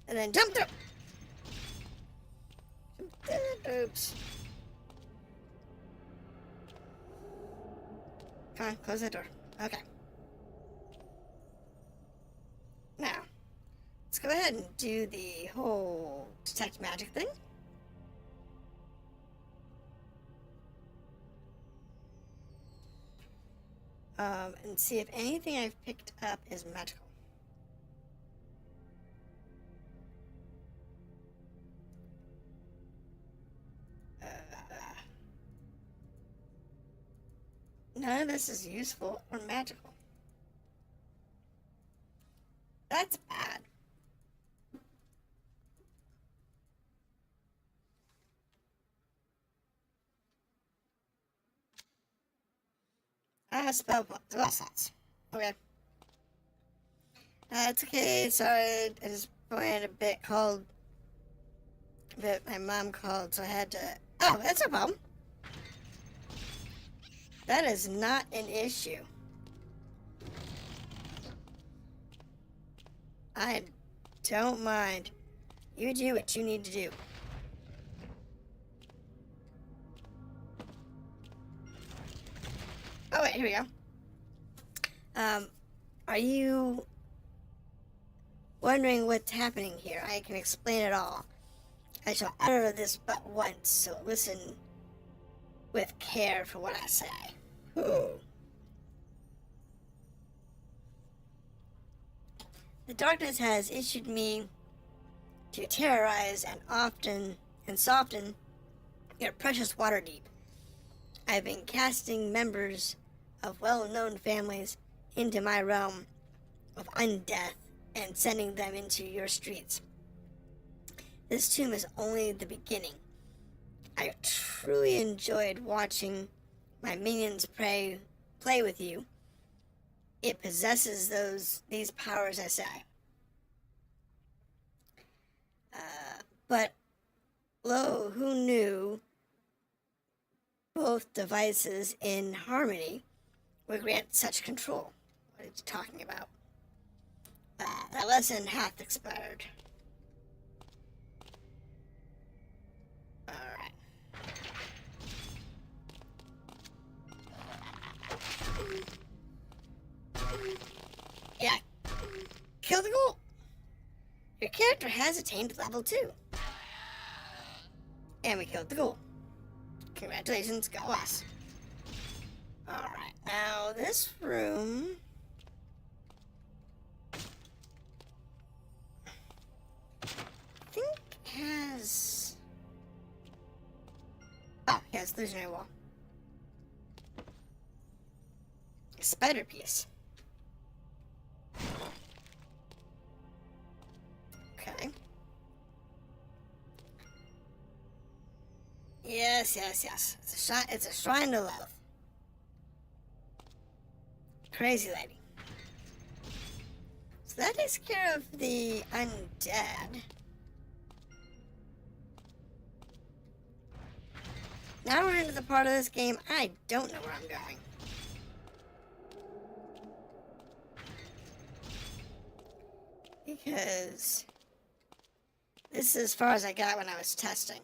And then jump through. Oops. Come on, close that door. Okay. Now, let's go ahead and do the whole detect magic thing. And see if anything I've picked up is magical. None of this is useful or magical. That's bad. Spell slots. Okay. It's okay. Sorry, I just played a bit called. A bit my mom called, so I had to. Oh, that's no problem. That is not an issue. I don't mind. You do what you need to do. Oh wait, here we go. Are you wondering what's happening here? I can explain it all. I shall utter this but once, so listen with care for what I say. The darkness has issued me to terrorize and soften your precious Waterdeep. I've been casting members of well-known families into my realm of undeath and sending them into your streets. This tomb is only the beginning. I truly enjoyed watching my minions play with you. It possesses these powers, I say. But lo, who knew both devices in harmony would grant such control? What are you talking about? That lesson hath expired. Alright. Yeah. Kill the ghoul. Your character has attained level 2. And we killed the ghoul. Congratulations, go us. Alright, now this room... I think has... Oh, it has illusionary wall. A spider piece. Okay. Yes. It's a shrine to Lolth. Crazy lady. So that takes care of the undead. Now we're into the part of this game I don't know where I'm going. Because this is as far as I got when I was testing.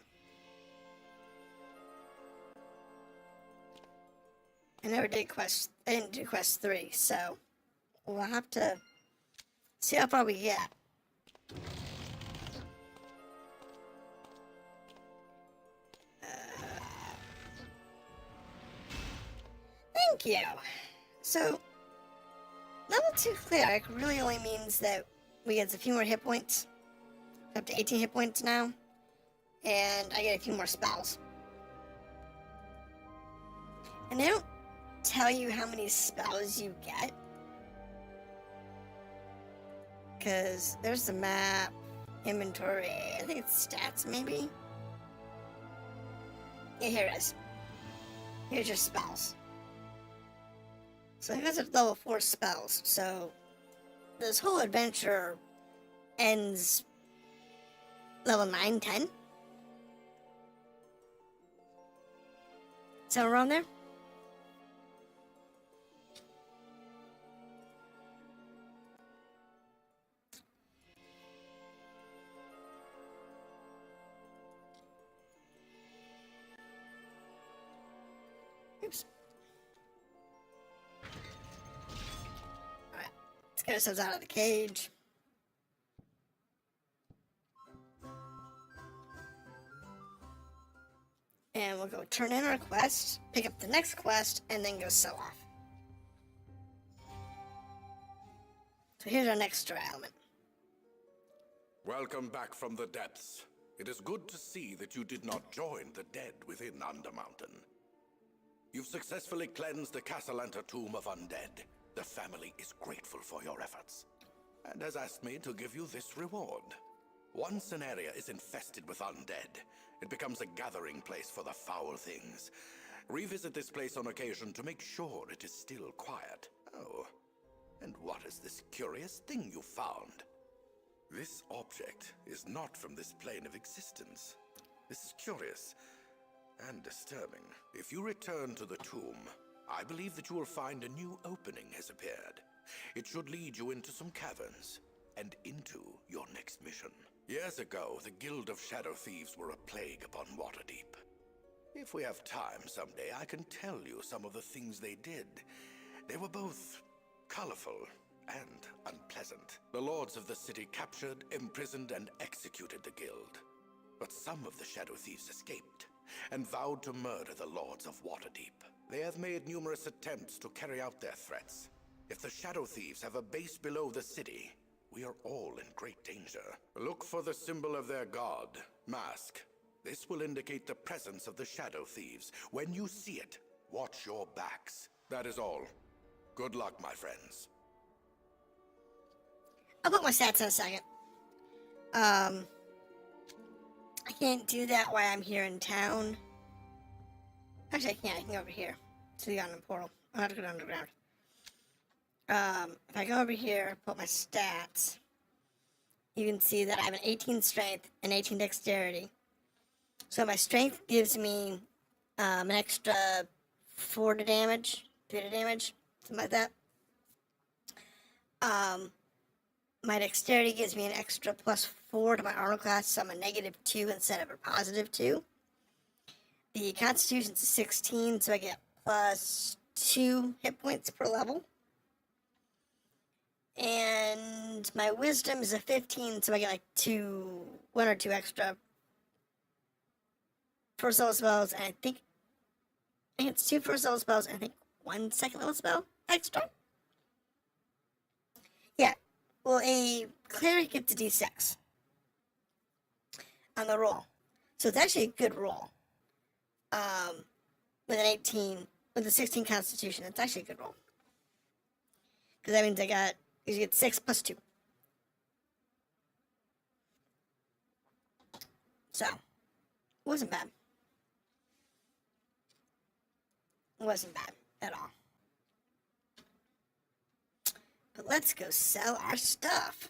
I didn't do quest 3, so we'll have to see how far we get. Thank you. So, level 2 cleric really only means that we get a few more hit points. Up to 18 hit points now. And I get a few more spells. And they don't tell you how many spells you get. Because there's the map, inventory, I think it's stats maybe? Yeah, here it is. Here's your spells. So I guess it's level 4 spells, so this whole adventure ends level 9, 10? So around there? Oops. Alright, let's get ourselves out of the cage. And we'll go turn in our quest, pick up the next quest, and then go sell off. So here's our next story element. Welcome back from the depths. It is good to see that you did not join the dead within Undermountain. You've successfully cleansed the Castellanter tomb of Undead. The family is grateful for your efforts, and has asked me to give you this reward. Once an area is infested with undead, it becomes a gathering place for the foul things. Revisit this place on occasion to make sure it is still quiet. Oh, and what is this curious thing you found? This object is not from this plane of existence. This is curious and disturbing. If you return to the tomb, I believe that you will find a new opening has appeared. It should lead you into some caverns, and into your next mission. Years ago, the Guild of Shadow Thieves were a plague upon Waterdeep. If we have time someday, I can tell you some of the things they did. They were both colorful and unpleasant. The lords of the city captured, imprisoned, and executed the guild. But some of the Shadow Thieves escaped, and vowed to murder the lords of Waterdeep. They have made numerous attempts to carry out their threats. If the Shadow Thieves have a base below the city, we are all in great danger. Look for the symbol of their god, Mask. This will indicate the presence of the Shadow Thieves. When you see it, watch your backs. That is all. Good luck, my friends. I'll put my stats in a second. I can't do that while I'm here in town. Actually, I can't. I can go over here to the Undead portal. I'll have to go to underground. If I go over here, put my stats, you can see that I have an 18 strength and 18 dexterity. So my strength gives me an extra 4 to damage, 3 to damage, something like that. My dexterity gives me an extra +4 to my armor class, so I'm a -2 instead of a +2. The Constitution's a 16, so I get +2 hit points per level. And my Wisdom is a 15, so I get like 1 or 2 extra first level spells, and I think it's 2 first level spells, and I think 1 second level spell extra. Yeah, well, a cleric gets a d6 on the roll, so it's actually a good roll. With an 18, with a 16 Constitution, it's actually a good roll. Because that means you get 6 + 2. So, it wasn't bad. It wasn't bad at all. But let's go sell our stuff.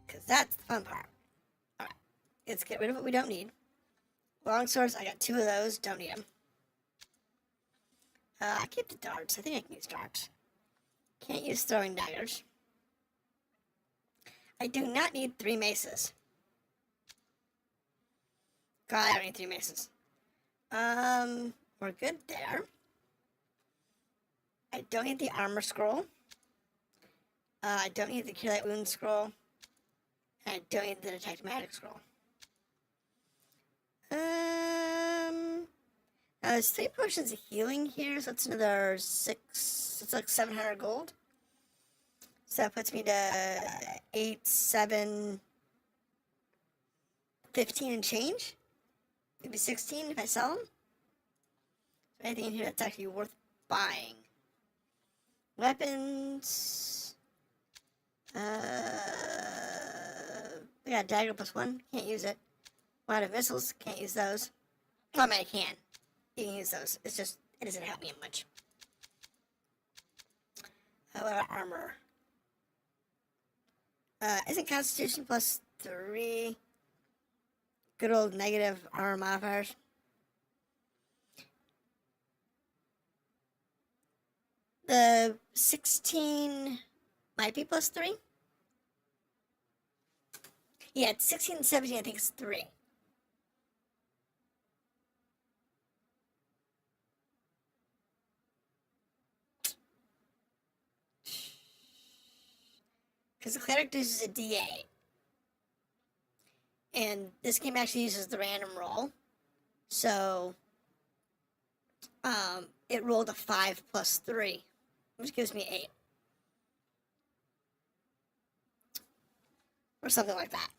Because that's the fun part. Alright, let's get rid of what we don't need. Longswords, I got 2 of those, don't need them. I keep the darts. I think I can use darts. Can't use throwing daggers. I do not need 3 maces. God, I don't need 3 maces. We're good there. I don't need the armor scroll. I don't need the cure light wound scroll. And I don't need the detect magic scroll. Now there's 3 potions of healing here, so it's another 6. It's like 700 gold. So that puts me to 8, 7, 15 and change. Maybe 16 if I sell them. Is there anything in here that's actually worth buying? Weapons. I got a dagger +1. Can't use it. Out of missiles. Can't use those. Well, I mean, I can. You can use those. It's just, it doesn't help me much. What about armor? Isn't Constitution +3 good old negative armor modifiers? The 16 might be +3. Yeah, it's 16 and 17, I think it's 3. Because the cleric uses a D8. And this game actually uses the random roll. So, it rolled a 5 + 3, which gives me 8. Or something like that.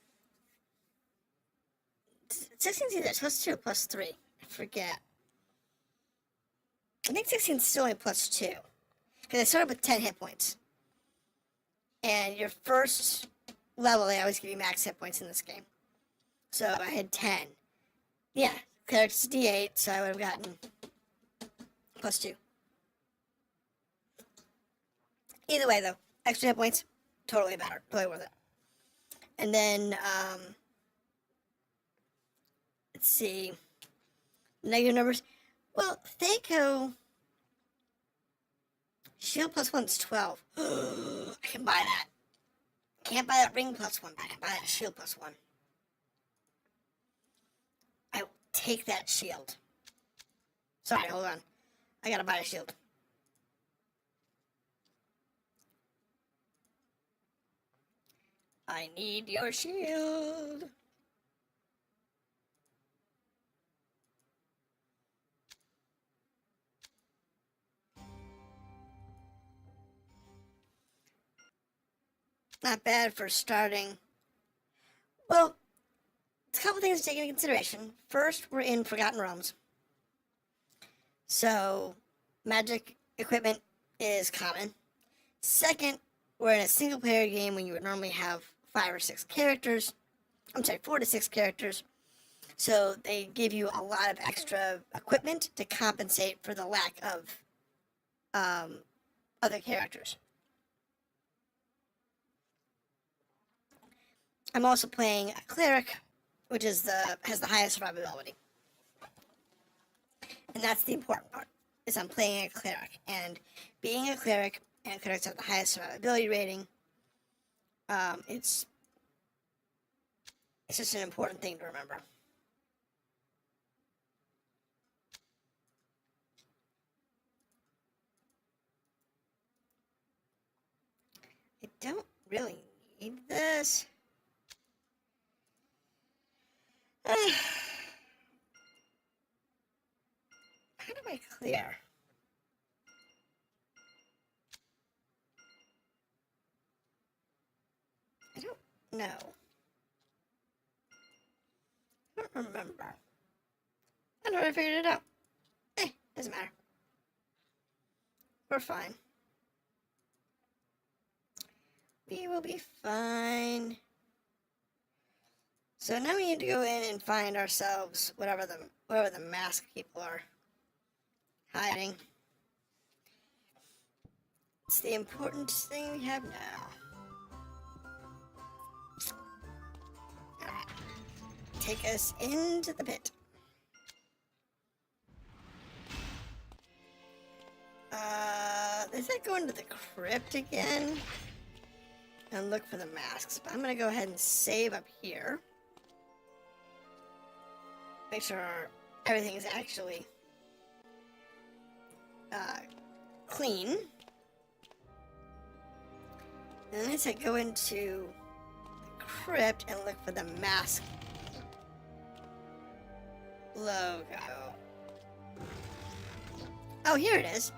16's either +2 or +3. I forget. I think 16's still only +2. Because I started with 10 hit points. And your first level, they always give you max hit points in this game. So I had 10. Yeah, cleric's D8, so I would have gotten +2. Either way, though, extra hit points, totally better, totally worth it. And then, let's see, negative numbers. Well, Thaco, shield plus 1's 12. I can buy that. Can't buy that ring plus 1, but I can buy that shield plus 1. I will take that shield. Sorry, hold on. I gotta buy a shield. I need your shield. Not bad for starting. Well, a couple things to take into consideration. First, we're in Forgotten Realms. So, magic equipment is common. Second, we're in a single player game when you would normally have 5 or 6 characters. I'm sorry, 4 to 6 characters. So they give you a lot of extra equipment to compensate for the lack of other characters. I'm also playing a cleric, which is has the highest survivability. And that's the important part, is I'm playing a cleric. And being a cleric, and clerics have the highest survivability rating, it's just an important thing to remember. I don't really need this. How do I clear? I don't know. I don't remember. I don't know if I figured it out. Doesn't matter. We're fine. We will be fine. So now we need to go in and find ourselves whatever the masked people are hiding. It's the important thing we have now. Alright. Take us into the pit. Does that go into the crypt again? And look for the masks. But I'm gonna go ahead and save up here. Make sure everything is actually clean. And then I said go into the crypt and look for the mask logo. Oh, here it is.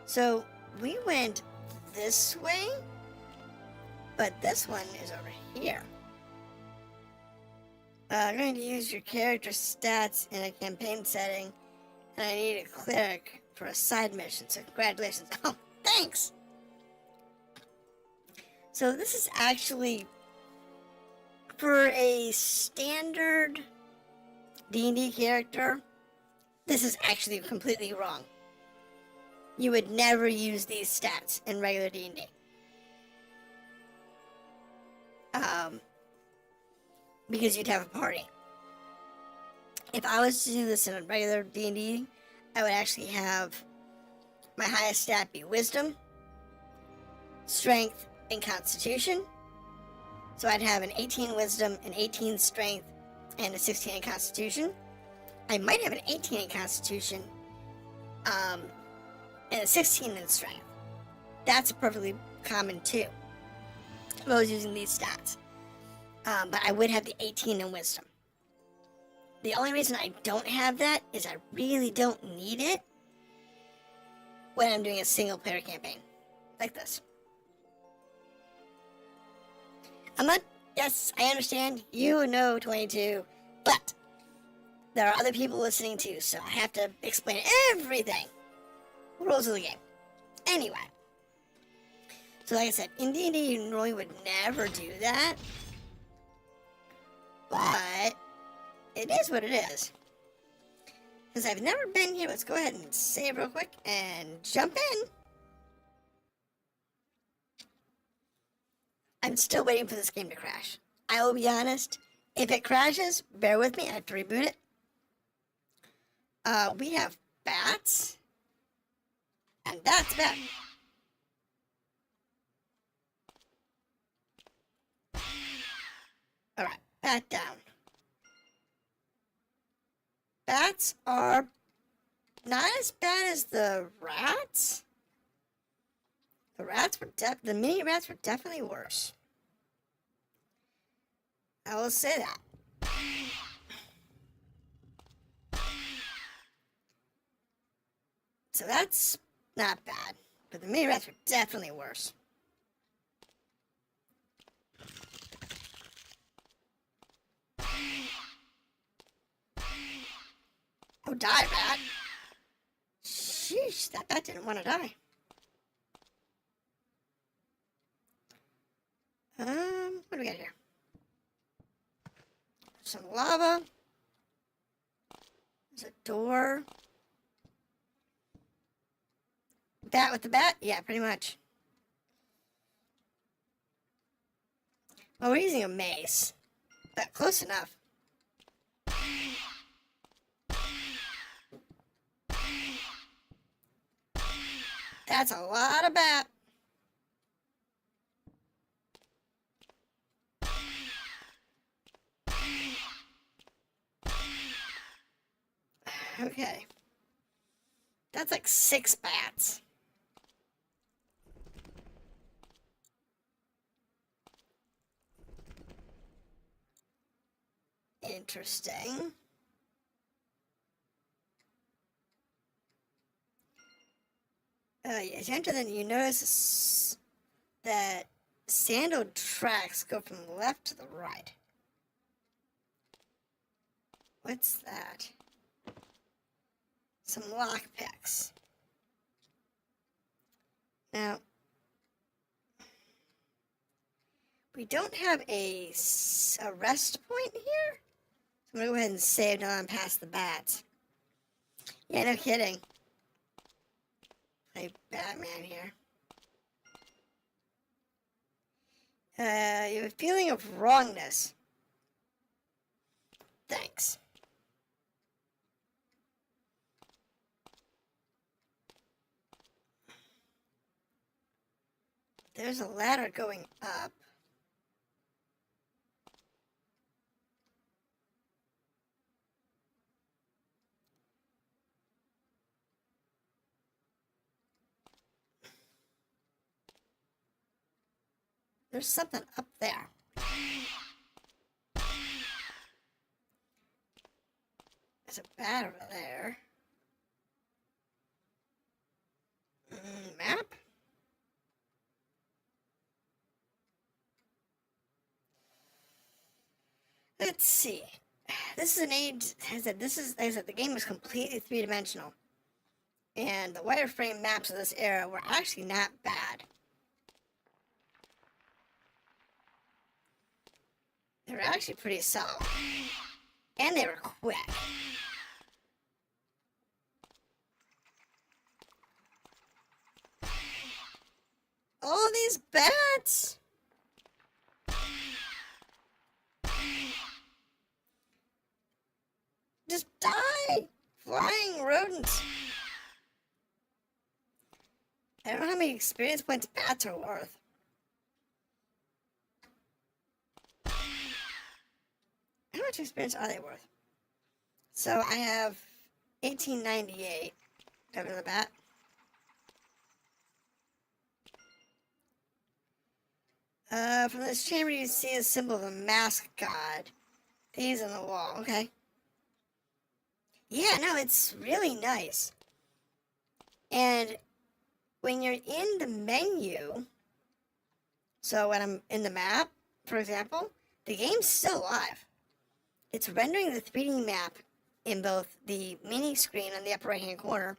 So we went this way, but this one is over here. I'm going to use your character stats in a campaign setting, and I need a cleric for a side mission, so congratulations. Oh, thanks! So this is actually, for a standard D&D character, this is actually completely wrong. You would never use these stats in regular D&D. Because you'd have a party. If I was to do this in a regular D&D, I would actually have my highest stat be Wisdom, Strength, and Constitution. So I'd have an 18 Wisdom, an 18 Strength, and a 16 in Constitution. I might have an 18 in Constitution, and a 16 in Strength. That's perfectly common too, if I was using these stats. But I would have the 18 in Wisdom. The only reason I don't have that is I really don't need it when I'm doing a single player campaign. Like this. Yes, I understand, you know 22, but there are other people listening too, so I have to explain everything. Rules of the game. Anyway. So like I said, in D&D you normally would never do that. But it is what it is. Since I've never been here, let's go ahead and save real quick and jump in. I'm still waiting for this game to crash. I will be honest, if it crashes, bear with me, I have to reboot it. We have bats. And that's bad. Alright, bat down. Bats are not as bad as the rats. The mini rats were definitely worse. I will say that. So that's not bad. But the mini rats were definitely worse. Oh, die, rat. Sheesh, that bat didn't want to die. What do we got here? Some lava. There's a door. Bat with the bat? Yeah, pretty much. Well, we're using a mace. But close enough. That's a lot of bat. Okay. That's like 6 bats. Interesting. As you enter, then you notice that sandaled tracks go from the left to the right. What's that? Some lockpicks. Now, we don't have a rest point here. So I'm going to go ahead and save now I'm past the bats. Yeah, no kidding. Play Batman here. You have a feeling of wrongness. Thanks. There's a ladder going up. There's something up there. There's a bat over there. Map? Let's see. This is an age. The game is completely three-dimensional, and the wireframe maps of this era were actually not bad. They were actually pretty solid, and they were quick. All these bats. Just die! Flying rodents! I don't know how many experience points bats are worth. How much experience are they worth? So I have 1898 over the bat. From this chamber you see a symbol of a masked god. Thieves on the wall, okay. Yeah, no, it's really nice. And when you're in the menu, so when I'm in the map, for example, the game's still live. It's rendering the 3D map in both the mini screen on the upper right hand corner,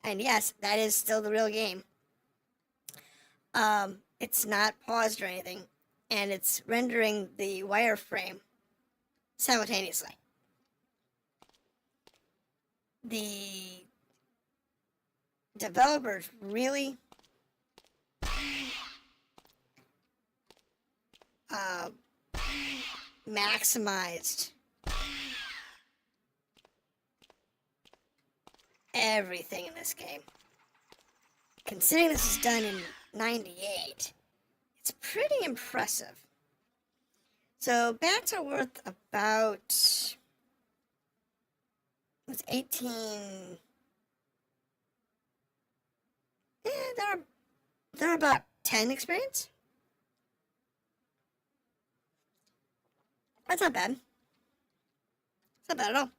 and yes, that is still the real game. It's not paused or anything, and it's rendering the wireframe simultaneously. The developers really maximized everything in this game. Considering this was done in 98, it's pretty impressive. So bats are worth about, what's 18, they're about 10 experience. That's not bad. It's not bad at all.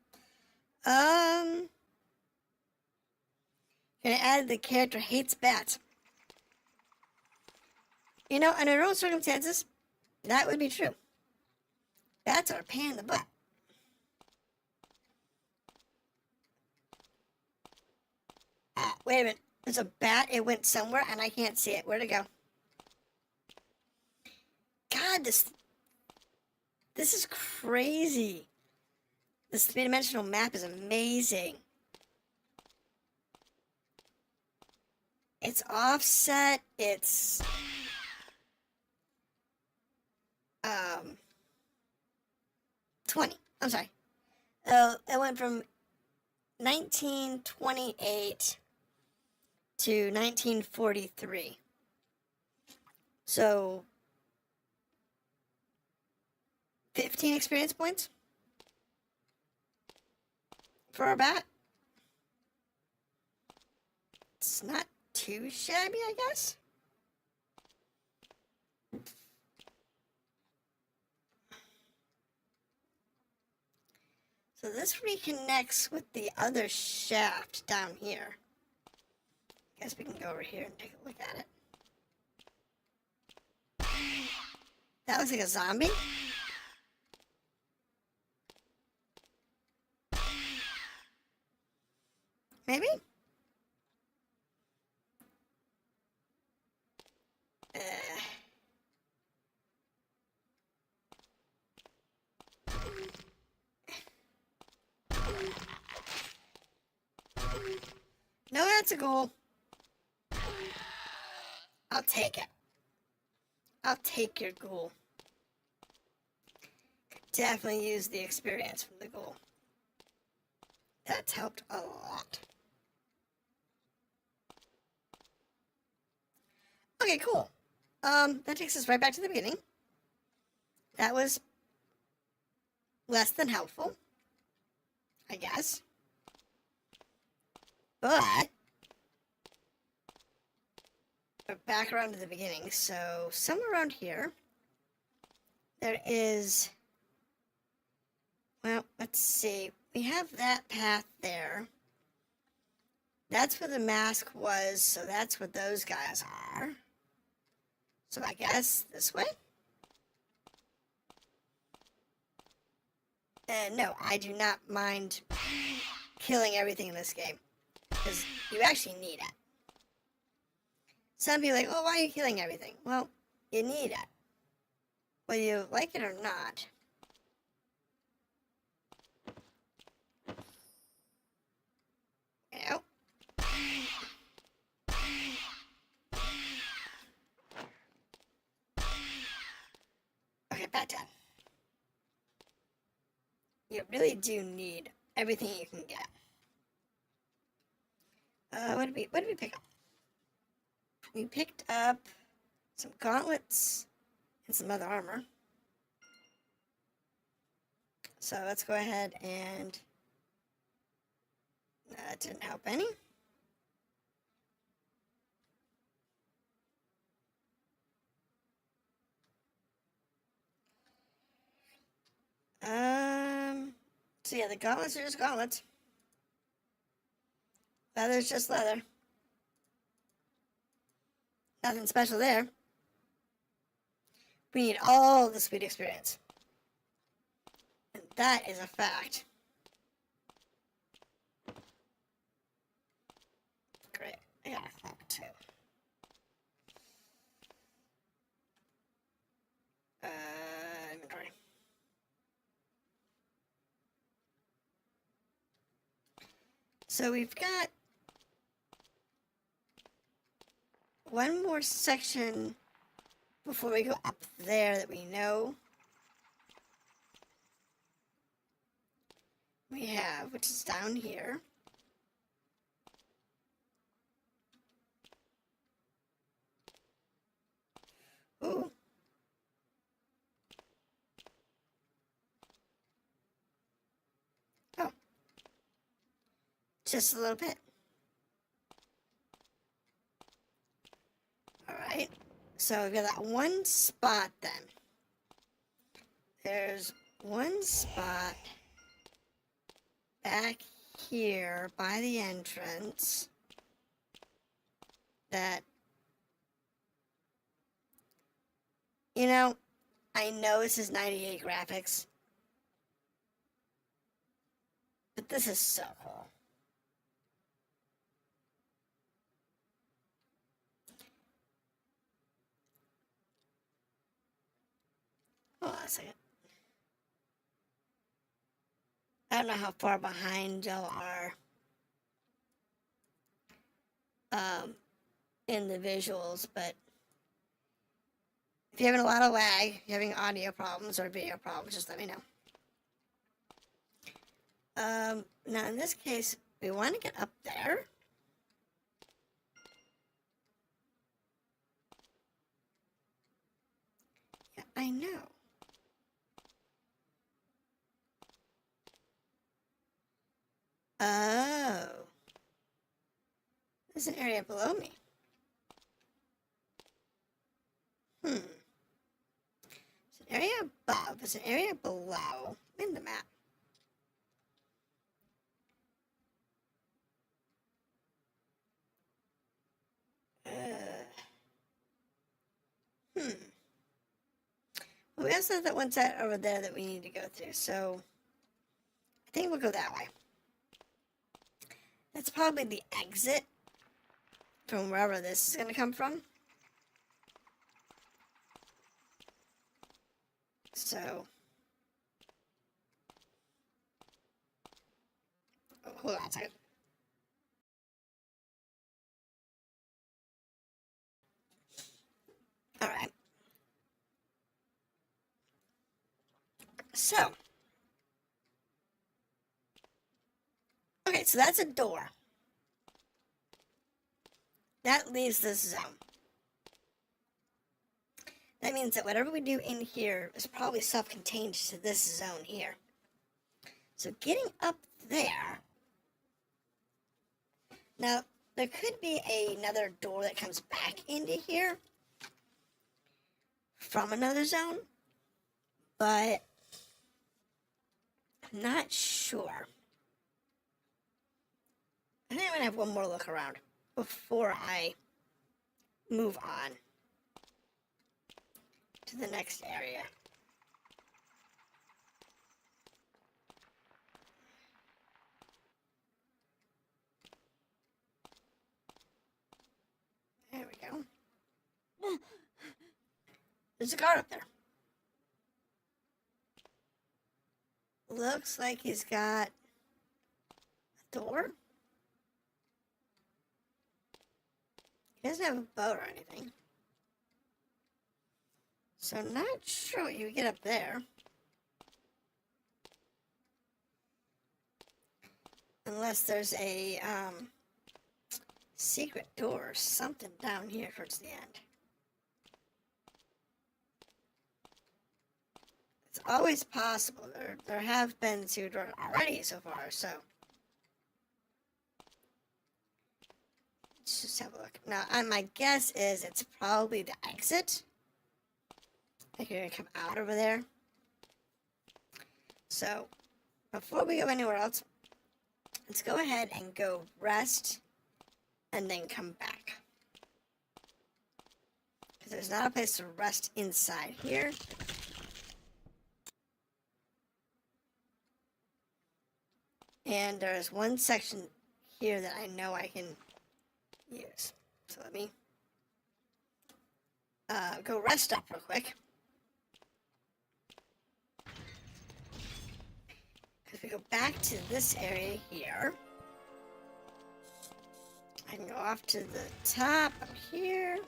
Gonna add the character hates bats. You know, under normal circumstances, that would be true. Bats are a pain in the butt. Wait a minute. There's a bat. It went somewhere and I can't see it. Where'd it go? God, this is crazy. This three-dimensional map is amazing. It's offset. It's 20. I'm sorry. It went from 1928 to 1943. So 15 experience points for our bat. It's not too shabby, I guess. So this reconnects with the other shaft down here. I guess we can go over here and take a look at it. That looks like a zombie. Maybe? No, that's a goal. I'll take it. I'll take your ghoul. Definitely use the experience from the ghoul. That's helped a lot. Okay, cool. That takes us right back to the beginning. That was less than helpful, I guess. But we're back around to the beginning. So somewhere around here, there is, well, let's see. We have that path there. That's where the mask was, so that's where those guys are. So I guess this way? No, I do not mind killing everything in this game. Because you actually need it. Some people are like, oh, why are you killing everything? Well, you need it. Whether you like it or not. Ow. Okay, bad time. You really do need everything you can get. What did we pick up? We picked up some gauntlets and some other armor. So let's go ahead and that didn't help any. So yeah, the gauntlets are just gauntlets. Leather's just leather. Nothing special there. We need all the sweet experience. And that is a fact. Great. I got a clock too. Inventory. So we've got one more section before we go up there that we know. We have, which is down here. Just a little bit. Alright. So we've got that one spot then. There's one spot back here by the entrance that, you know, I know this is 98 graphics, but this is so cool. Hold on a second. I don't know how far behind y'all are in the visuals, but if you're having a lot of lag, you're having audio problems or video problems, just let me know. Now in this case, we want to get up there. Yeah, I know. Oh. There's an area below me. There's an area above. There's an area below. In the map. Well, we also have that one set over there that we need to go through, so I think we'll go that way. That's probably the exit from wherever this is going to come from. So, oh, hold on a second. All right. So, okay, so that's a door. That leaves this zone. That means that whatever we do in here is probably self-contained to this zone here. So getting up there. Now, there could be another door that comes back into here from another zone, but I'm not sure. I think I'm going to have one more look around before I move on to the next area. There we go. There's a guard up there. Looks like he's got a door. He doesn't have a boat or anything. So I'm not sure what you get up there. Unless there's a secret door or something down here towards the end. It's always possible. There have been secret doors already so far, so. Let's just have a look. Now, my guess is it's probably the exit. Like you're gonna come out over there. So, before we go anywhere else, let's go ahead and go rest and then come back. Because there's not a place to rest inside here. And there's one section here that I know I can use. So let me go rest up real quick. Because we go back to this area here. I can go off to the top up here.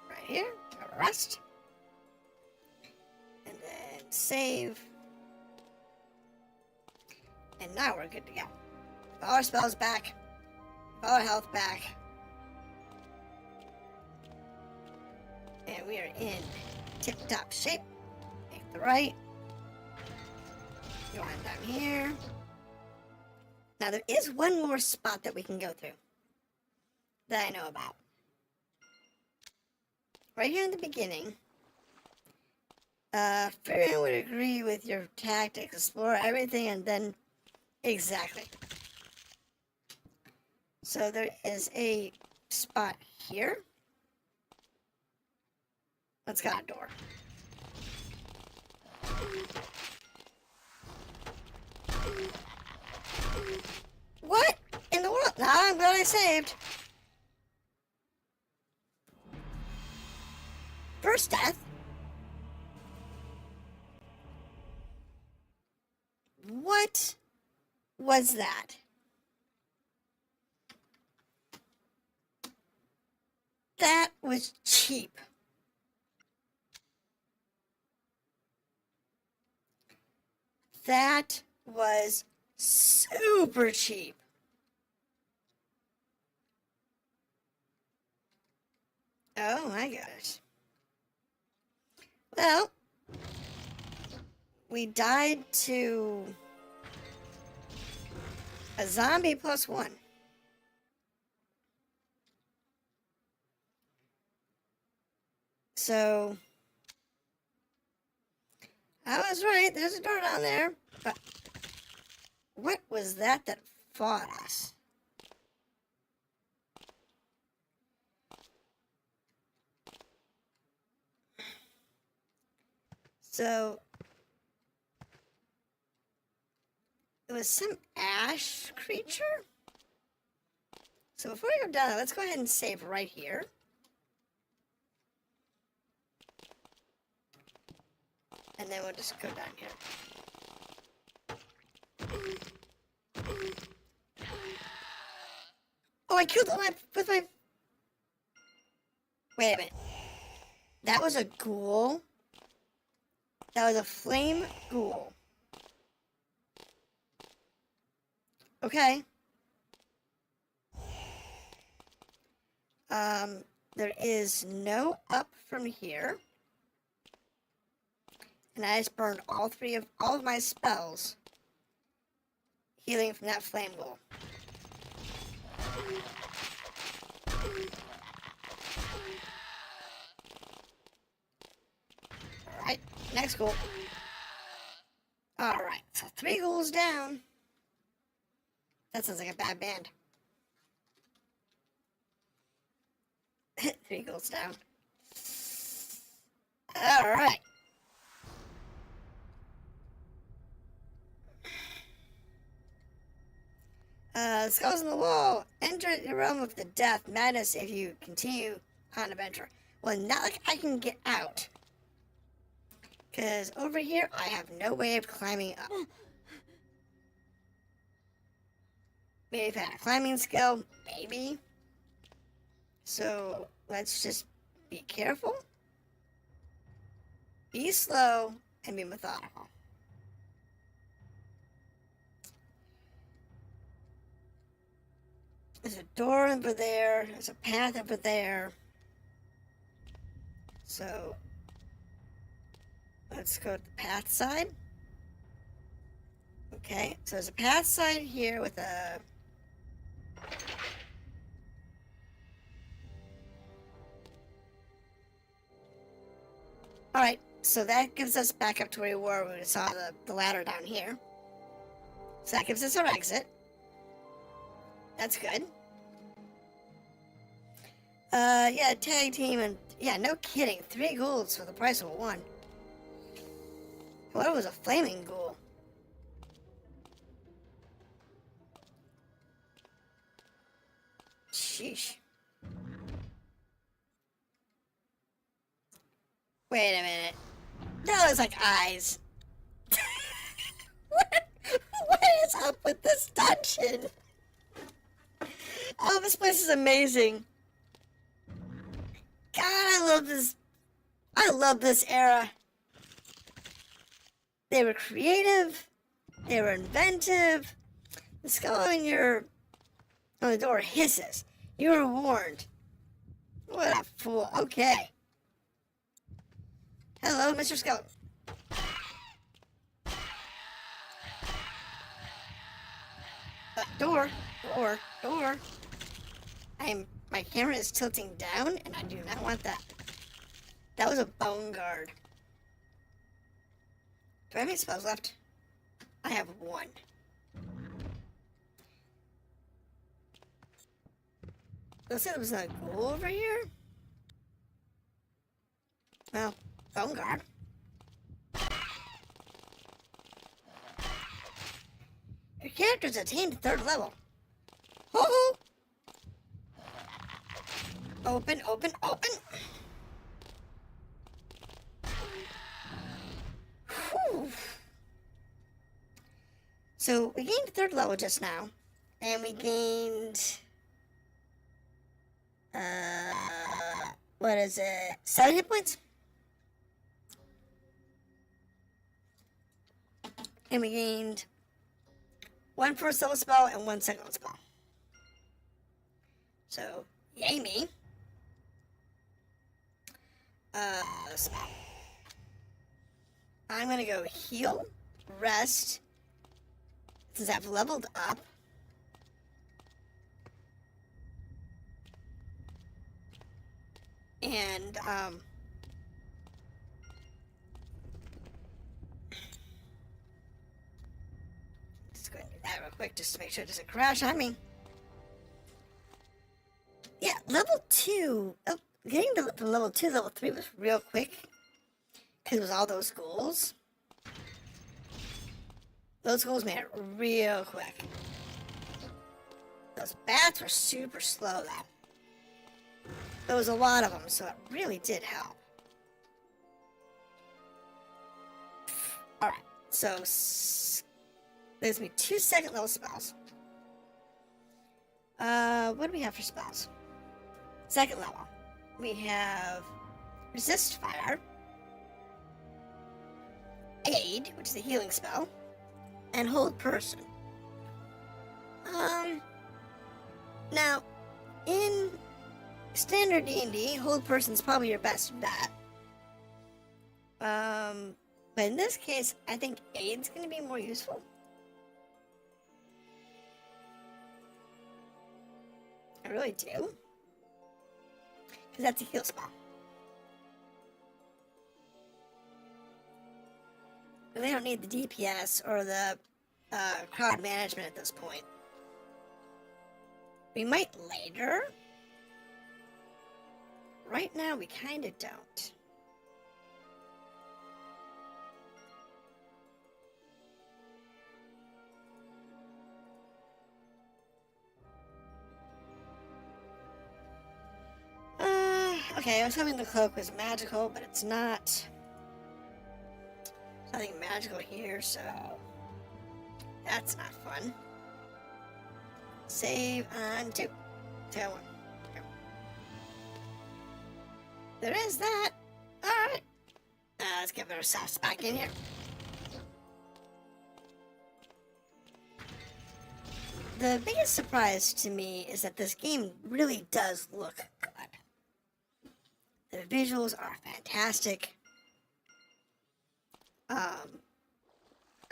Right here. Go rest. And then save. And now we're good to go. All our spells back. All our health back. And we are in tip-top shape. Make the right. Go on down here. Now there is one more spot that we can go through that I know about. Right here in the beginning. Farian would agree with your tactics. Explore everything and then... Exactly. So there is a spot here. That's got a door. What in the world? Nah, I'm glad I saved. First death. What was that? That was cheap. That was super cheap. Oh my gosh. Well, we died to a zombie +1. So, I was right. There's a door down there. But what was that fought us? So, it was some ash creature? So before we go down, let's go ahead and save right here. And then we'll just go down here. Oh, I killed him with my... Wait a minute. That was a ghoul? That was a flame ghoul. Okay. There is no up from here. And I just burned all of my spells healing from that flame ghoul. Alright, next ghoul. Alright, so 3 ghouls down. That sounds like a bad band. 3 ghouls down. Alright. Skulls on the wall. Enter the realm of the death. Madness if you continue on adventure. Well, not like I can get out. Because over here, I have no way of climbing up. Maybe if I had a climbing skill, maybe. So, let's just be careful. Be slow, and be methodical. There's a door over there. There's a path over there. So, let's go to the path side. Okay, so there's a path side here with a... Alright, so that gives us back up to where we were when we saw the ladder down here. So that gives us our exit. That's good. Yeah, tag team and... Yeah, no kidding. 3 ghouls for the price of 1. What was a flaming ghoul? Sheesh. Wait a minute. That looks like eyes. What is up with this dungeon? Oh, this place is amazing. God, I love this. I love this era. They were creative. They were inventive. The skull on the door hisses. You were warned. What a fool. Okay. Hello, Mr. Skeleton. Door. My camera is tilting down, and I do not want that. That was a bone guard. Do I have any spells left? I have one. Looks like there was a ghoul over here. Well, bone guard. Your character's attained 3rd level. Ho-ho! Open. Whew. So, we gained 3rd level just now. And we gained... what is it? 7 hit points? And we gained 1 first level spell and 1 second level spell. So, yay me. Spell. I'm gonna go heal, rest, since I've leveled up. And, just going to do that real quick just to make sure it doesn't crash on me. Yeah, level 2, getting to level 2, level 3 was real quick. Because it was all those ghouls. Those ghouls made it real quick. Those bats were super slow though. There was a lot of them, so it really did help. Alright, so there's me 2 second level spells. What do we have for spells? Second level. We have resist fire. Aid, which is a healing spell, and hold person. Now, in standard D&D, hold person's probably your best bet. But in this case, I think aid's going to be more useful. I really do. Because that's a heal spell. They don't need the DPS or the crowd management at this point. We might later. Right now, we kind of don't. Okay, I was hoping the cloak was magical, but it's not. Nothing magical here, so that's not fun. Save on 2. Tail 1. Okay. There is that. Alright. Let's get ourselves back in here. The biggest surprise to me is that this game really does look good. The visuals are fantastic.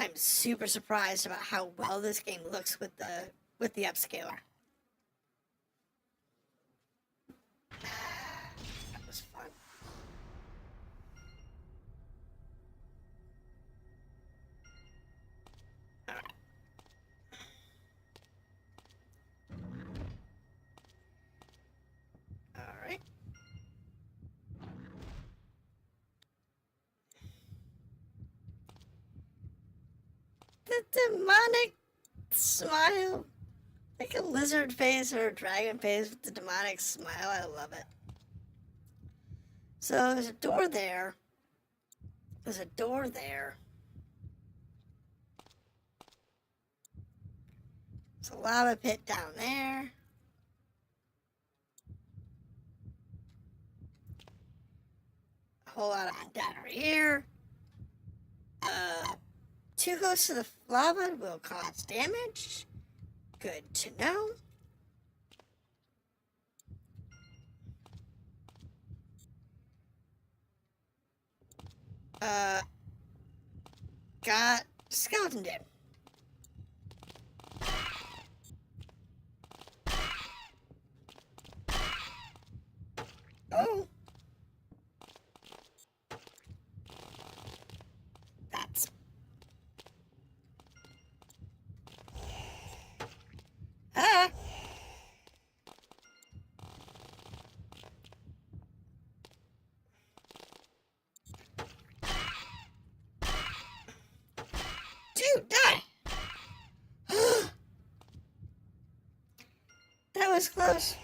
I'm super surprised about how well this game looks with the upscaler. That was fun. Alright. Alright. The demonic smile. Like a lizard face or a dragon face with the demonic smile. I love it. So there's a door there. There's a door there. There's a lava pit down there. A whole lot of undead over here. 2 hosts of the lava will cause damage. Good to know. Got skeleton dude. was close.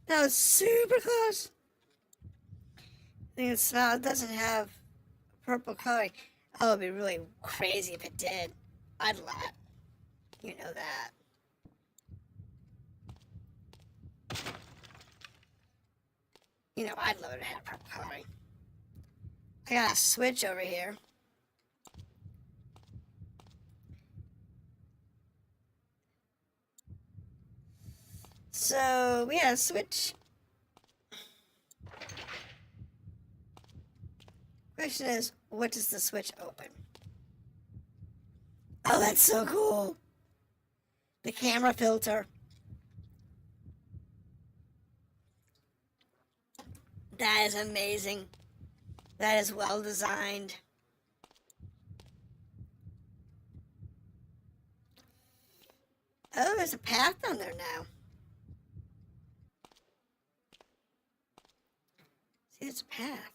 That was super close. I think the smell doesn't have purple coloring. Oh, it'd be really crazy if it did. I'd love it. You know that. You know, I'd love it if it had purple coloring. I got a switch over here. So, we got a switch. Question is, what does the switch open? Oh, that's so cool. The camera filter. That is amazing. That is well designed. Oh, there's a path down there now. See, there's a path.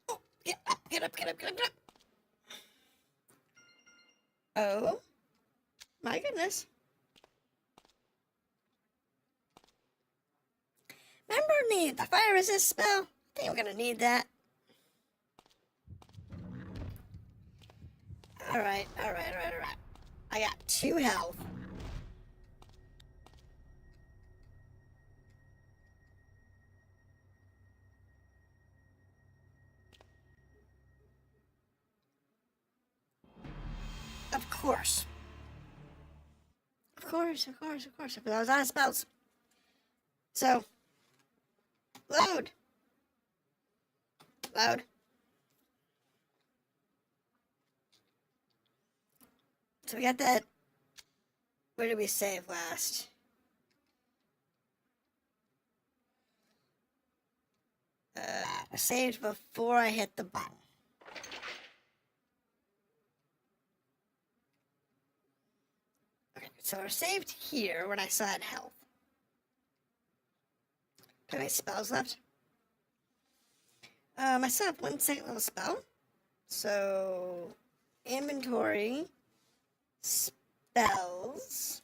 Oh, get up, get up, get up, get up, get up. Oh, my goodness. Remember the fire resist spell? I think we're gonna need that. Alright. I got 2 health. Of course. But I was out of spells. So, load. So we got that. Where did we save last? I saved before I hit the button. Okay, so we're saved here when I still had health. How many spells left? I still have 1 second level spell. So, inventory, spells.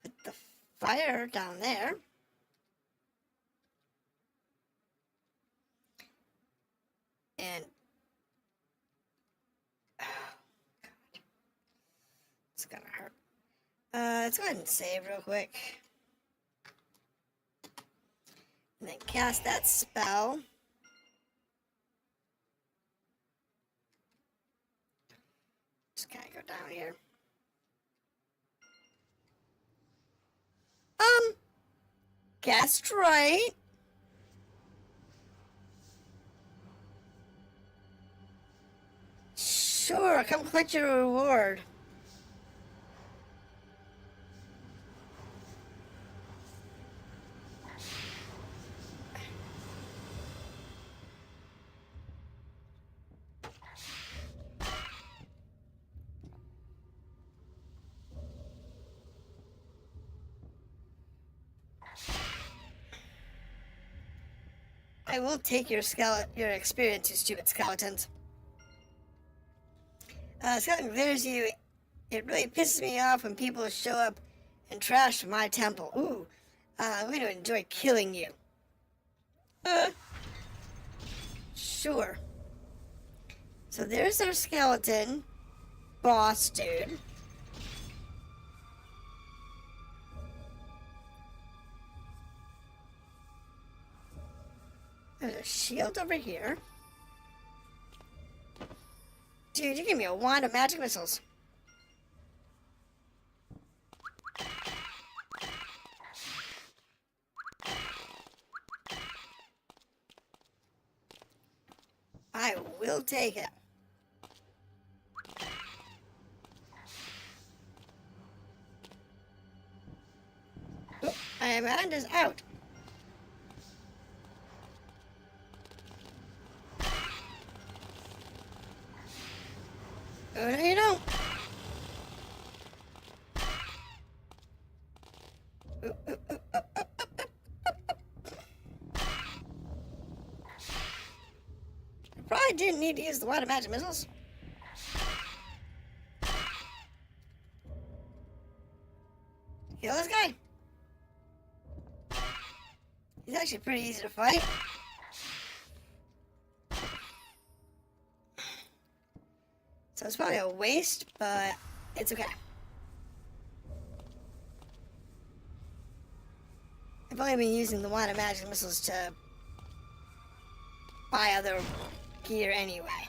Put the fire down there. And, oh, God. It's gonna hurt. Let's go ahead and save real quick. And then cast that spell. Just gotta go down here. Guessed right. Sure, come collect your reward. I will take your experience, you stupid skeletons. Skeleton glitters you. It really pisses me off when people show up and trash my temple. Ooh, I'm going to enjoy killing you. Sure. So there's our skeleton boss dude. There's a shield over here. Dude, you give me a wand of magic missiles. I will take it. Oh, my hand is out. Oh, no, you don't. didn't need to use the water magic missiles. Kill this guy. He's actually pretty easy to fight. So it's probably a waste, but it's okay. I've only been using the water magic missiles to buy other gear anyway.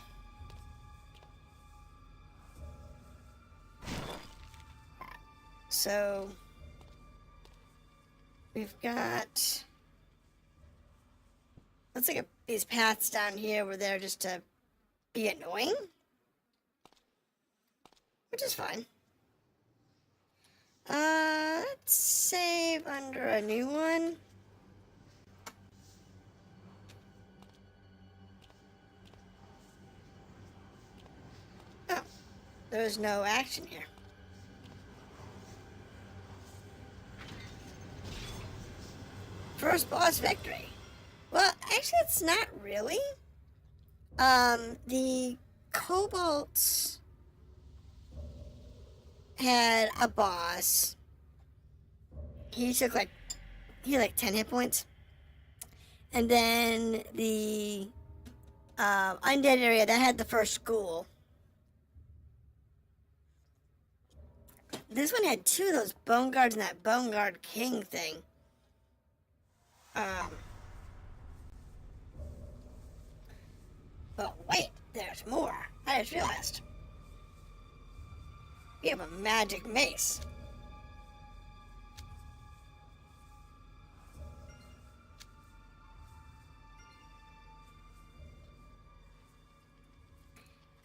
So we've got, looks like these paths down here were there just to be annoying, which is fine. Let's save under a new one. Oh, there's no action here. First boss victory. Well, actually, it's not really. The Kobolds had a boss. He took like 10 hit points. And then the Undead area, that had the first school. This one had 2 of those Bone Guards and that Bone Guard King thing. But wait, there's more. I just realized. We have a magic mace.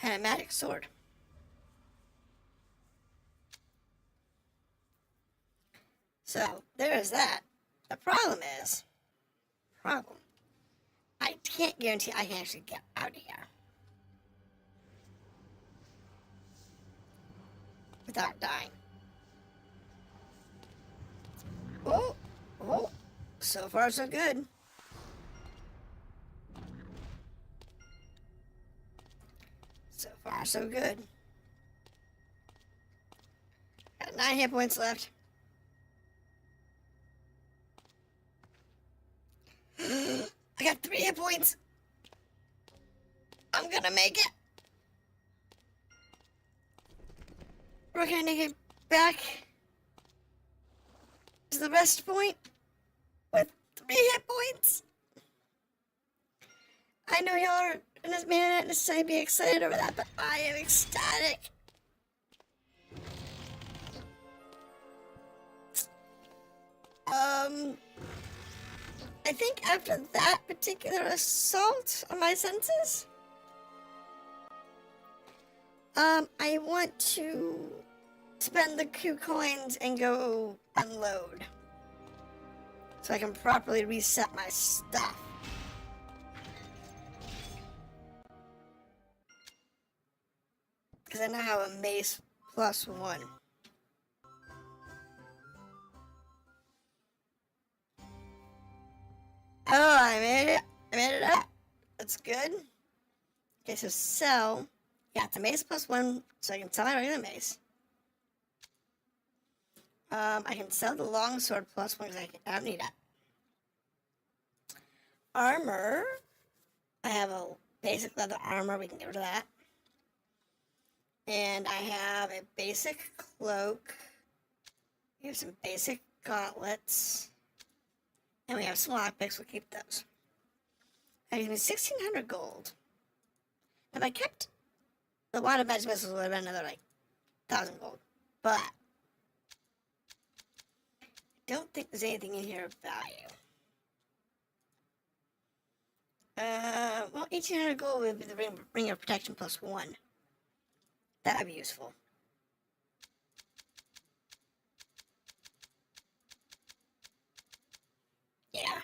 And a magic sword. So, there's that. The problem is, I can't guarantee I can actually get out of here without dying. Oh, so far so good. So far so good. Got 9 hit points left. I got 3 hit points. I'm gonna make it. We're gonna get back to the rest point with 3 hit points. I know y'all may not necessarily be excited over that, but I am ecstatic. I think after that particular assault on my senses, I want to spend the Q coins and go unload so I can properly reset my stuff. Because I now have a mace +1. Oh, I made it. I made it up. That's good. Okay, so sell. Yeah, it's a mace +1, so I can sell my regular mace. I can sell the longsword +1 because I don't need that. Armor. I have a basic leather armor. We can get rid of that. And I have a basic cloak. We have some basic gauntlets. And we have some lockpicks. We'll keep those. I give me 1,600 gold. If I kept the water magic missiles, would have been another 1,000 gold. But I don't think there's anything in here of value. Well, 1,800 gold would be the ring of protection +1. That would be useful. Yeah.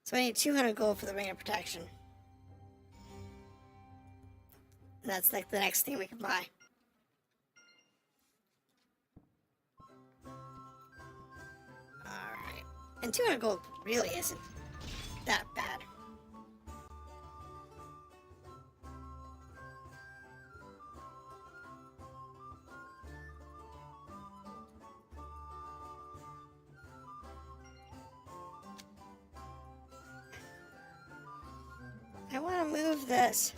So I need 200 gold for the ring of protection. And that's the next thing we can buy. Alright. And 200 gold really isn't that bad. I want to move this.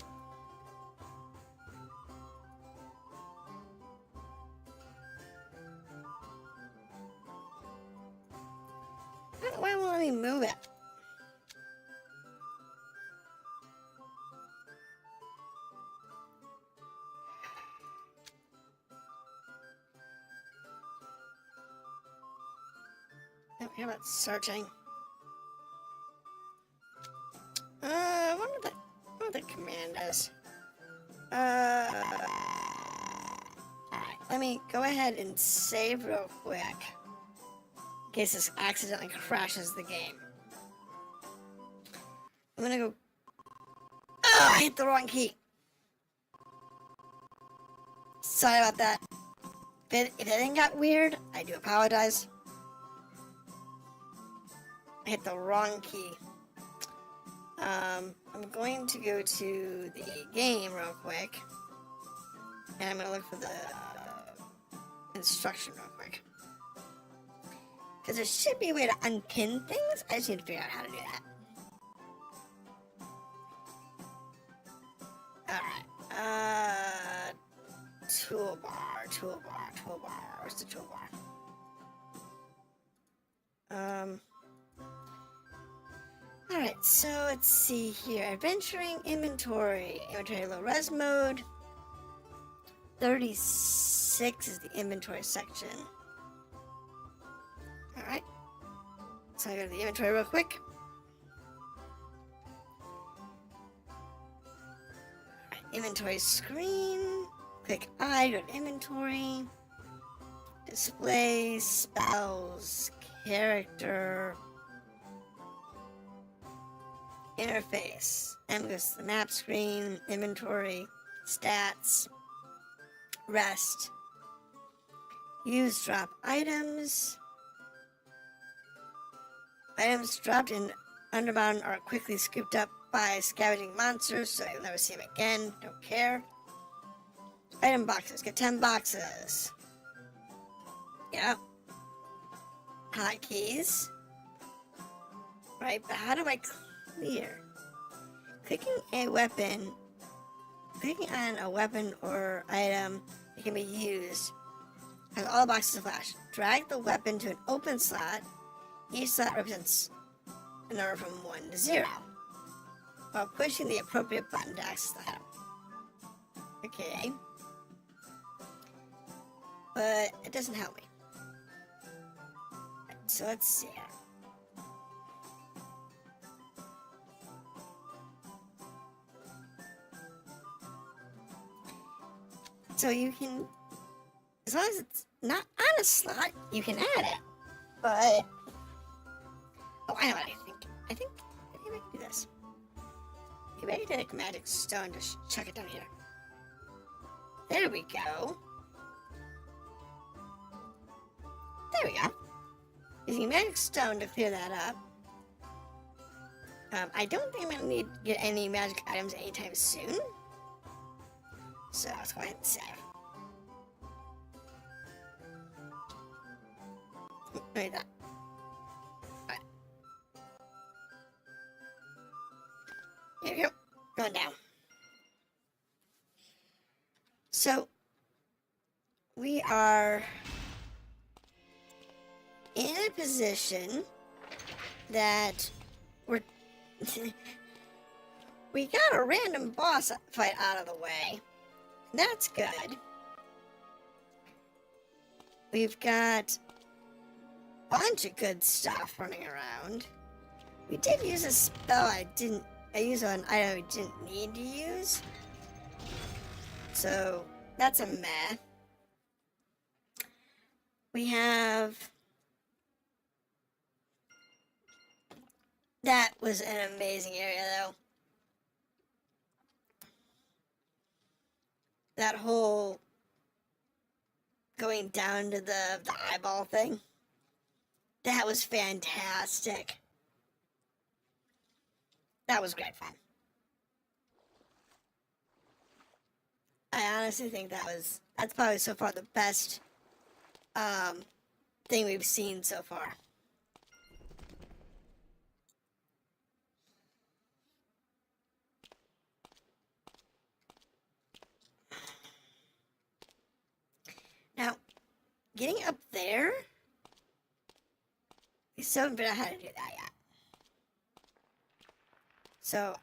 Why won't let me move it? I don't care about searching. I wonder what the command is. Alright, let me go ahead and save real quick. In case this accidentally crashes the game. I'm gonna go... Oh, I hit the wrong key. Sorry about that. If anything got weird, I do apologize. I hit the wrong key. I'm going to go to the game real quick. And I'm gonna look for the instruction real quick. Because there should be a way to unpin things. I just need to figure out how to do that. Alright. Toolbar. Where's the toolbar? Alright, so let's see here. Adventuring inventory. Inventory low res mode. 36 is the inventory section. Alright. So I go to the inventory real quick. Alright, inventory screen. Click I, go to inventory. Display, spells, character. Interface. And goes to the map screen, inventory, stats, rest, use drop items. Items dropped in Undermountain are quickly scooped up by scavenging monsters, so you'll never see them again. Don't care. Item boxes. Get 10 boxes. Yeah. Hotkeys. Right, but how do I clear? Clicking on a weapon or item that can be used has all the boxes flash. Drag the weapon to an open slot. Each slot represents a number from 1 to 0, while pushing the appropriate button to access the item. Okay. But it doesn't help me. Right, so let's see here. So you can, as long as it's not on a slot, you can add it. But, oh, I know what I think. I think maybe I can do this. Maybe I can take a magic stone to chuck it down here. There we go. There we go. Using magic stone to clear that up. I don't think I'm going to need to get any magic items anytime soon. So let's go ahead and save. Like that. Alright. There we go. Going down. So we are in a position that we're we got a random boss fight out of the way. That's good. We've got a bunch of good stuff running around. We did use a spell I used on an item I didn't need to use. So that's a meh. We have... That was an amazing area though. That whole going down to the eyeball thing. That was fantastic. That was great fun. I honestly think that's probably so far the best thing we've seen so far. getting up there? I still haven't figured out how to do that yet. So,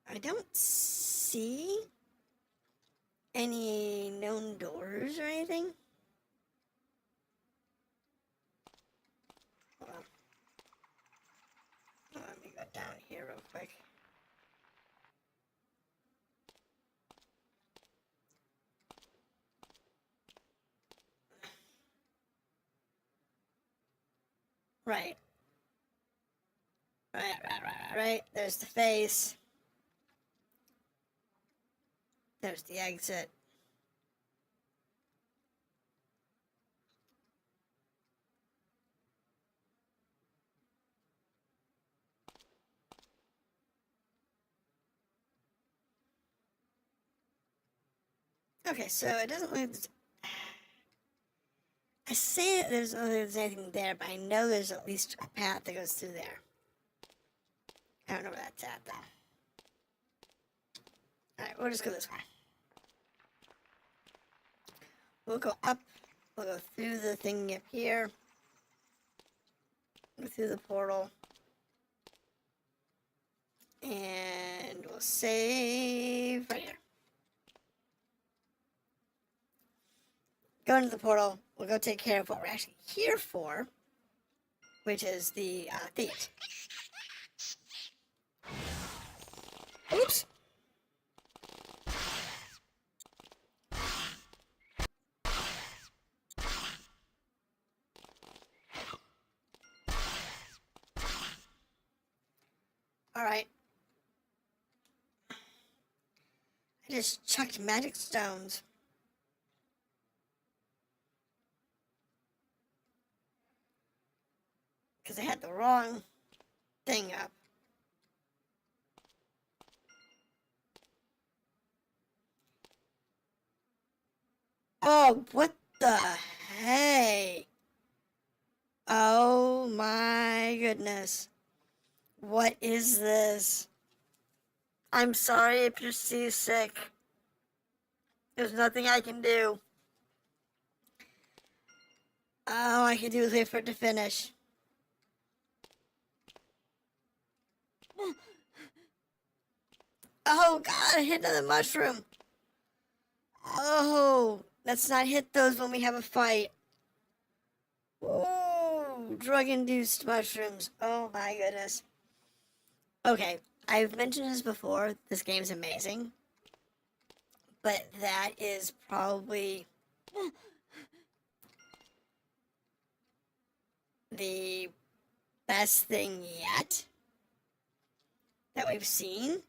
I don't see any known doors or anything. Hold on. Let me go down here real quick. Right. Right. There's the face. There's the exit. Okay, so it doesn't look like there's... I say that there's anything there, but I know there's at least a path that goes through there. I don't know where that's at, though. Alright, we'll just go this way. We'll go up. We'll go through the thing up here. Go through the portal. And we'll save right here. Go into the portal. We'll go take care of what we're actually here for, which is the thieves. Oops. Alright. I just chucked magic stones. Because I had the wrong thing up. Oh, what the hey? Oh my goodness. What is this? I'm sorry if you're seasick. There's nothing I can do. All I can do is wait for it to finish. Oh god, I hit another mushroom. Oh, let's not hit those when we have a fight. Oh, drug-induced mushrooms. Oh my goodness. Okay, I've mentioned this before. This game's amazing. But that is probably the best thing yet that we've seen.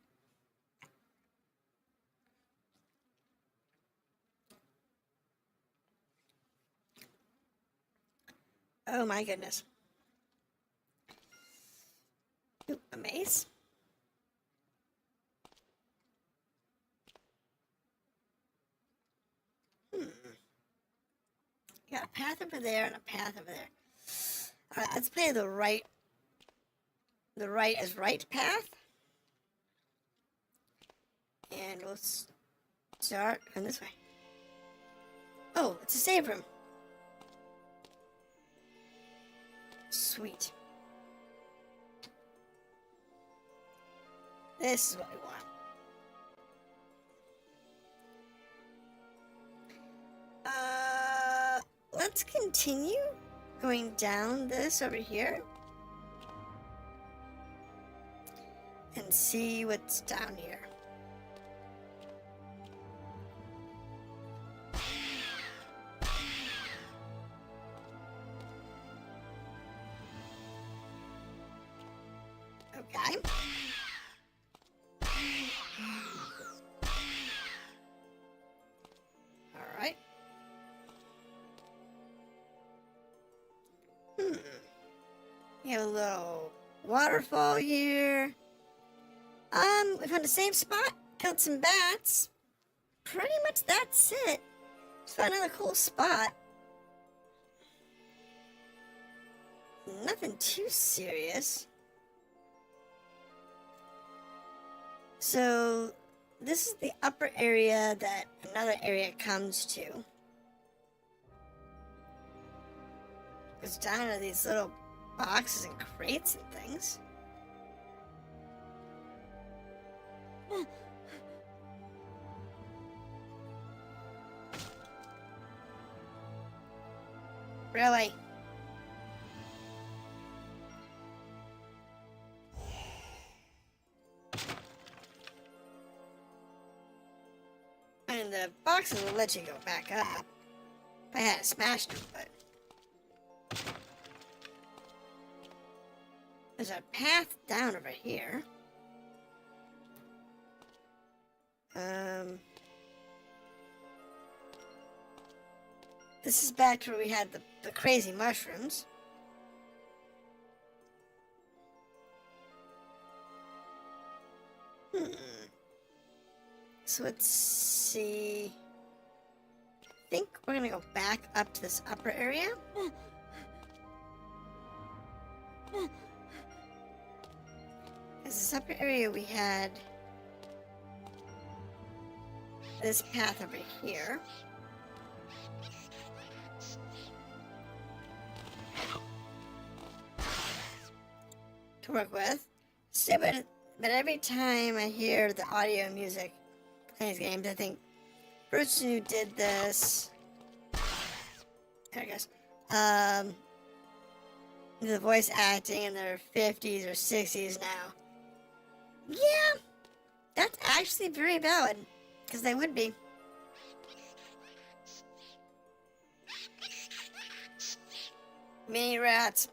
Oh my goodness. Ooh, a mace. Got a path over there and a path over there. Alright, let's play the right is right path. And we'll start going this way. Oh, it's a save room. Sweet. This is what we want. Let's continue going down this over here and see what's down here. Okay. All right. We have a little waterfall here. We found the same spot. Killed some bats. Pretty much that's it. Just found another cool spot. Nothing too serious. So this is the upper area that another area comes to. It's down to these little boxes and crates and things. Really? And the boxes will let you go back up. If I hadn't smashed them, but... There's a path down over here. This is back to where we had the crazy mushrooms. So let's see. I think we're gonna go back up to this upper area. This upper area we had this path over here. To work with. Stupid, but every time I hear the audio music playing these games, I think person who did this, there it goes, the voice acting in their 50s or 60s now. Yeah, that's actually very valid, because they would be. Mini rats.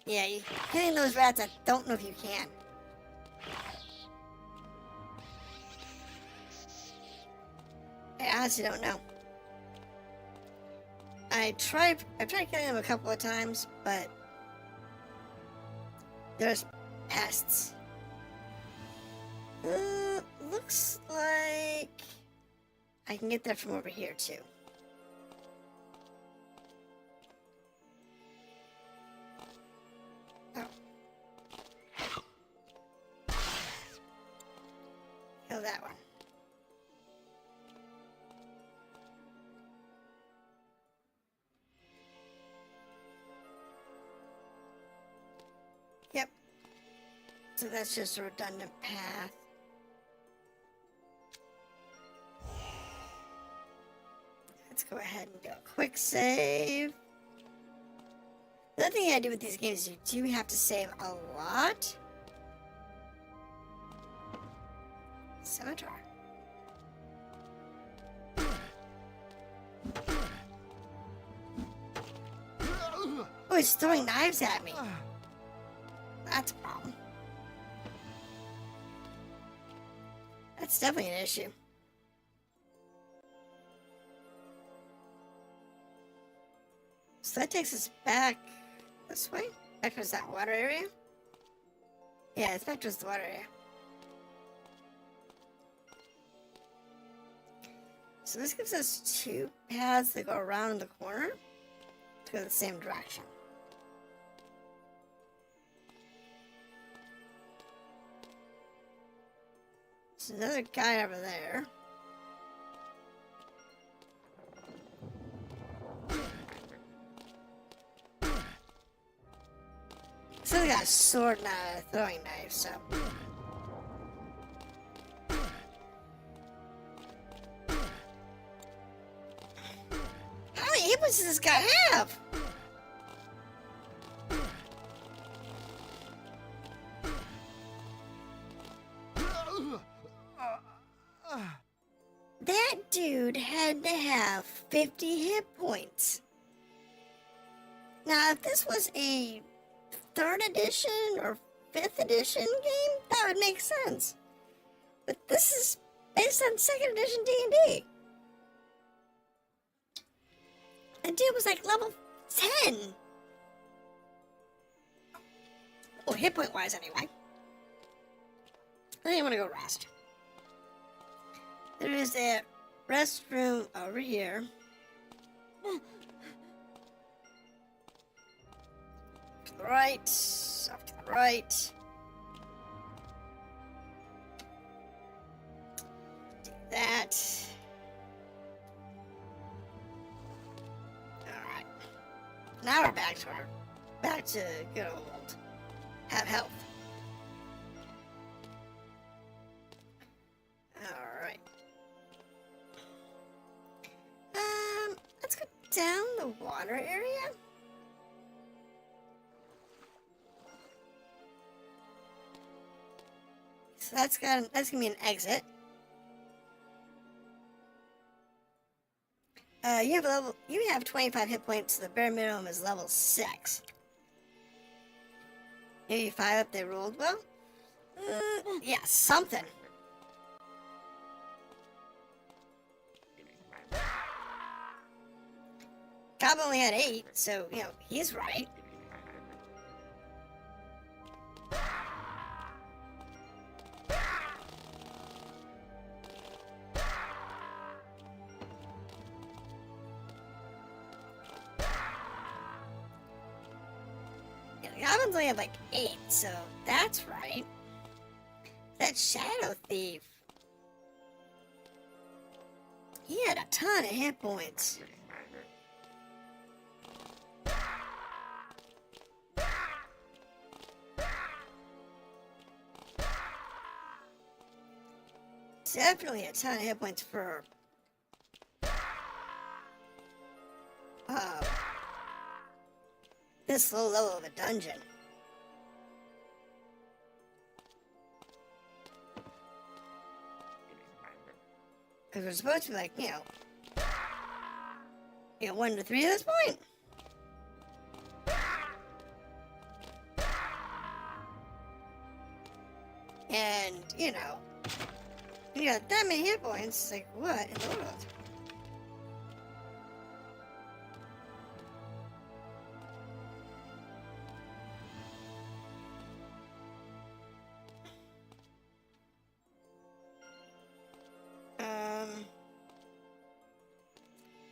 Yeah, you hitting those rats, I don't know if you can. I honestly don't know. I've tried killing them a couple of times, but there's pests. Looks like I can get there from over here too. Oh. Kill that one. Yep. So that's just a redundant path. Let's go ahead and do a quick save. The other thing I do with these games is you do have to save a lot. Scimitar. Oh, it's throwing knives at me. That's a problem. That's definitely an issue. So that takes us back this way? Back towards that water area? Yeah, it's back towards the water area. So this gives us two paths that go around the corner to go the same direction. There's another guy over there. So they got a sword, not a throwing knife, so. How many hit points does this guy have? That dude had to have 50 hit points. Now, if this was a 3rd edition or 5th edition game, that would make sense. But this is based on 2nd edition D&D. And dude was like level 10. Oh, hit point wise anyway. I think I'm gonna go rest. There is a restroom over here. right. Off to the right. Do that. Alright. Now we're back to good old have health. Alright. Let's go down the water area. So that's gonna be an exit. You have 25 hit points, so the bare minimum is level 6. Maybe 5 if they rolled well? Yeah, something. Cobb only had 8, so, you know, he's right. Yeah, the goblins only have like 8, so that's right. That Shadow Thief. He had a ton of hit points. Definitely a ton of hit points for this low level of a dungeon. Because we're supposed to be like, you know, 1 to 3 at this point. And, you know, you got that many hit points, it's like, what in the world?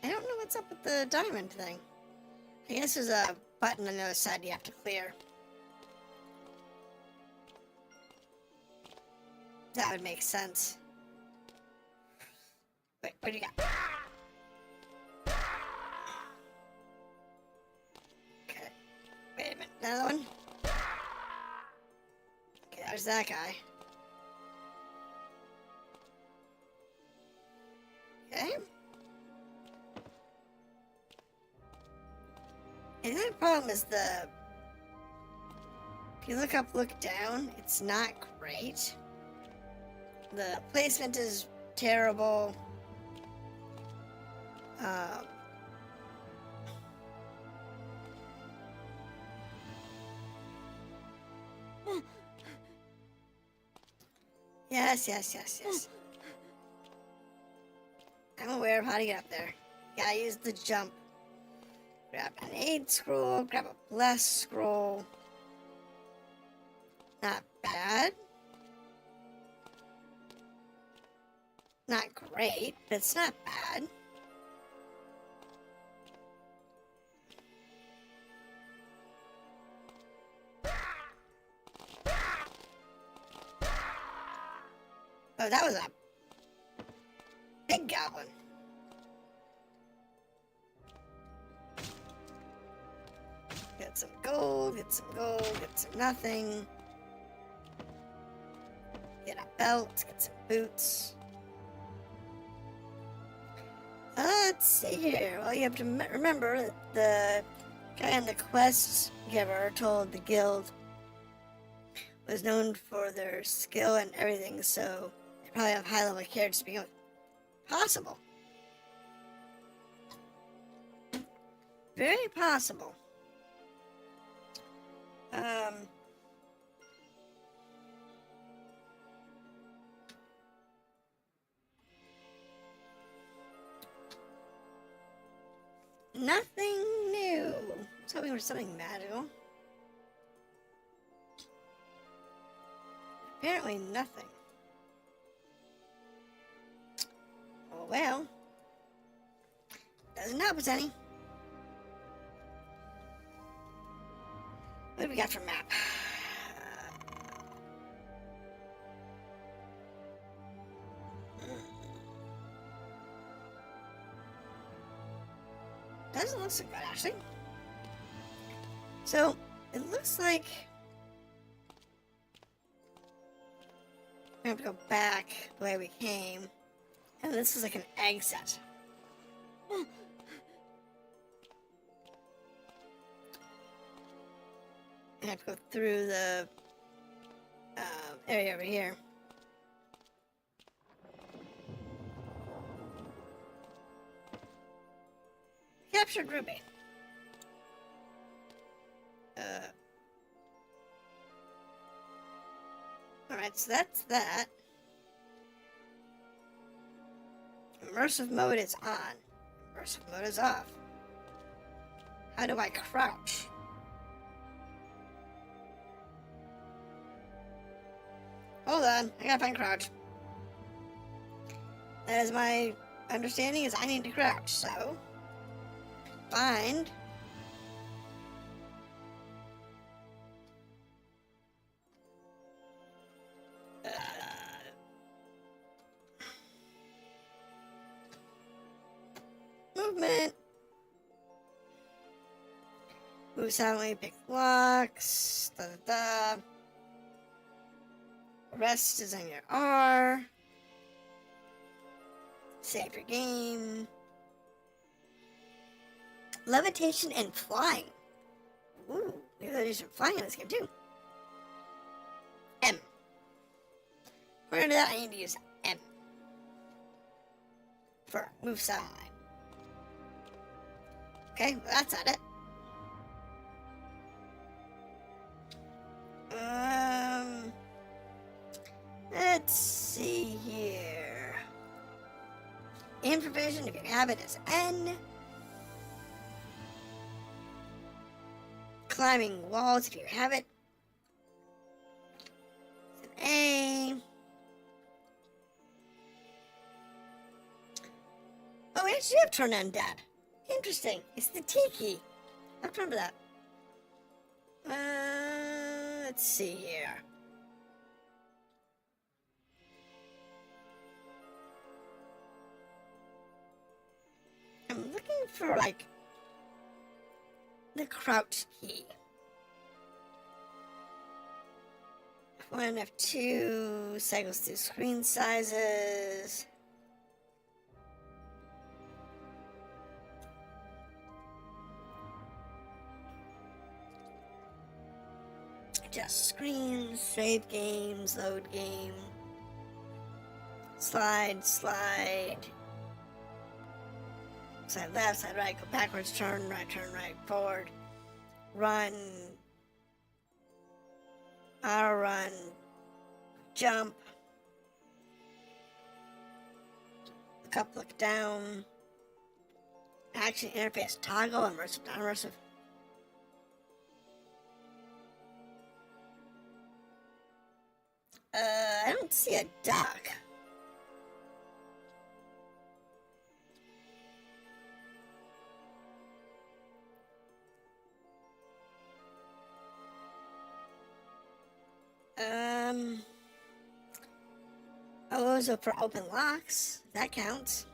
I don't know what's up with the diamond thing. I guess there's a button on the other side you have to clear. That would make sense. Wait, what do you got? Okay. Wait a minute. Another one? Okay, there's that guy. Okay. And the other problem is if you look up, look down, it's not great. The placement is terrible. Yes. I'm aware of how to get up there. Gotta use the jump. Grab an aid scroll, grab a bless scroll. Not bad. Not great, but it's not bad. Oh, that was a big goblin. Get some gold, get some nothing. Get a belt, get some boots. Let's see here. Well, you have to remember that the guy on the quest giver told the guild was known for their skill and everything, so they probably have high level characters to begin with. Possible. Very possible. Nothing new. I was hoping for something magical. Apparently nothing. Oh well. Doesn't help us any. What do we got for map? Doesn't look so good, actually. So, it looks like we have to go back the way we came. And this is like an exit. I have to go through the area over here. Captured Ruby. Alright, so that's that. Immersive mode is on. Immersive mode is off. How do I crouch? Hold on, I gotta find crouch. That is my understanding, is I need to crouch, so find movement. Move silently, pick blocks. Da da da. Rest is on your R. Save your game. Levitation and flying. Ooh, maybe there's some flying in this game too. M. According to that, I need to use M for move silently. Okay, well, that's not it. Let's see here. In provision, if you have it, is N. Climbing walls, if you have it, it's an A. Oh, we actually have turn undead. Interesting. It's the T key. I have to remember that. Let's see here. I'm looking for, like, the crouch key. F1, F2, cycles through screen sizes. Adjust screens, save games, load game. Slide, slide. Side left, side right, go backwards, turn right, forward. Run. Auto run. Jump. Look up, look down. Action interface toggle, immersive, non-immersive. I don't see a duck. Oh, so for open locks, that counts.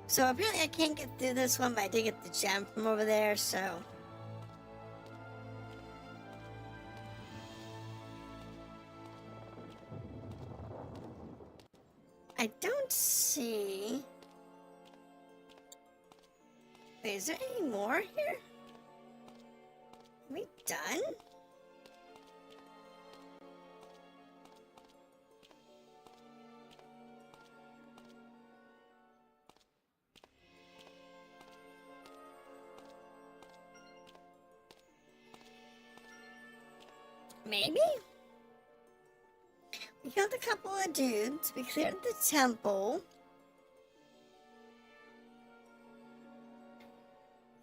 So apparently I can't get through this one, but I did get the gem from over there, so. I don't see. Wait, is there any more here? Are we done? Maybe? We killed a couple of dudes. We cleared the temple.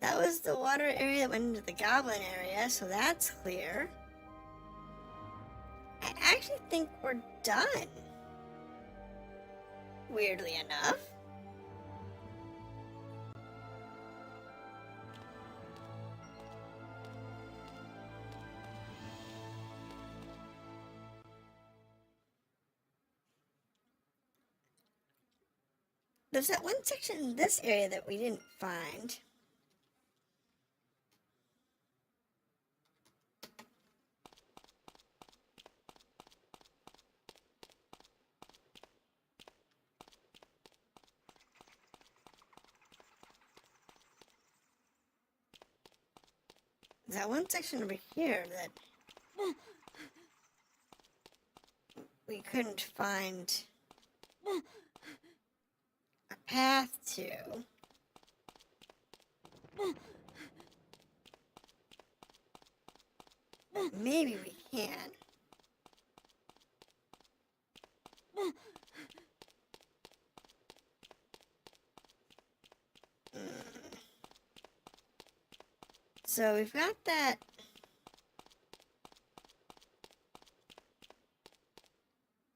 That was the water area that went into the goblin area, so that's clear. I actually think we're done. weirdly enough. There's that one section in this area that we didn't find. There's that one section over here that we couldn't find a path to. Maybe we can. So we've got that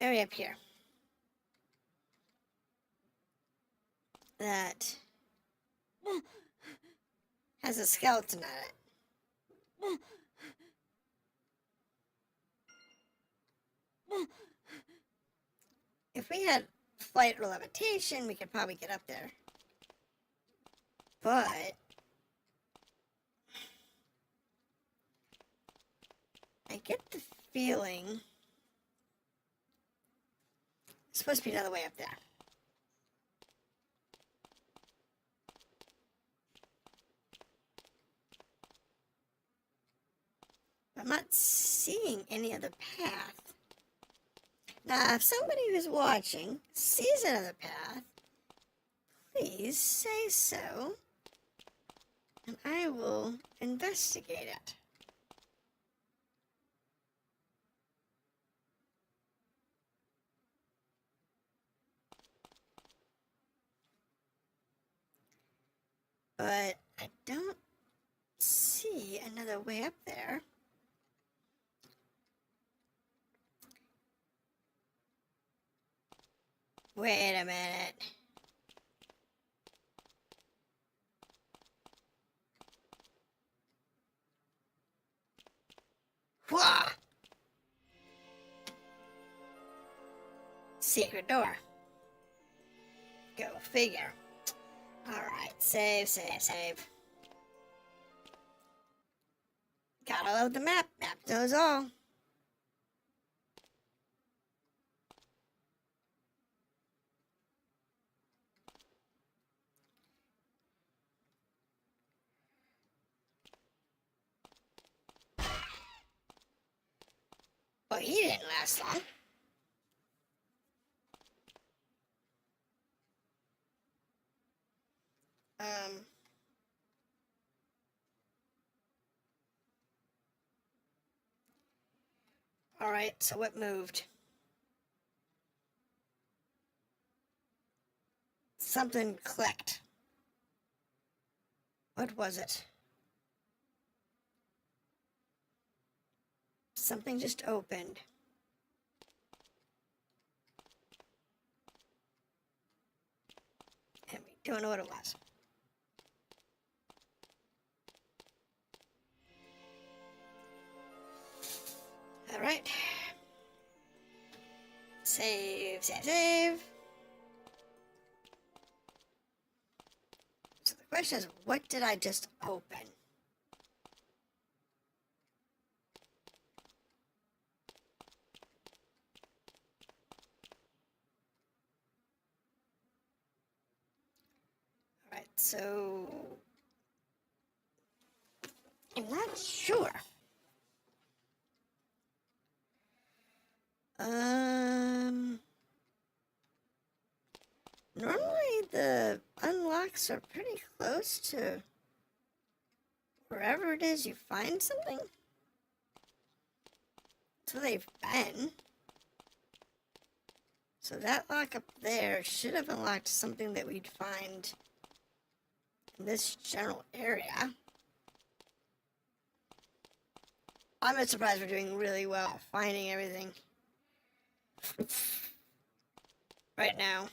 area up here that has a skeleton on it. If we had flight or levitation, we could probably get up there. But I get the feeling there's supposed to be another way up there. I'm not seeing any other path. Now, if somebody who's watching sees another path, please say so, and I will investigate it. But I don't see another way up there. Wait a minute. Whoa! Secret door. Go figure. Alright, save. Gotta love the map. Map knows all. Well, he didn't last long. Alright, so what moved? Something clicked. What was it? Something just opened. And we don't know what it was. Alright. Save. So the question is, what did I just open? Alright, so I'm not sure. Normally the unlocks are pretty close to wherever it is you find something. That's where they've been. So that lock up there should have unlocked something that we'd find in this general area. I'm not surprised we're doing really well finding everything right now.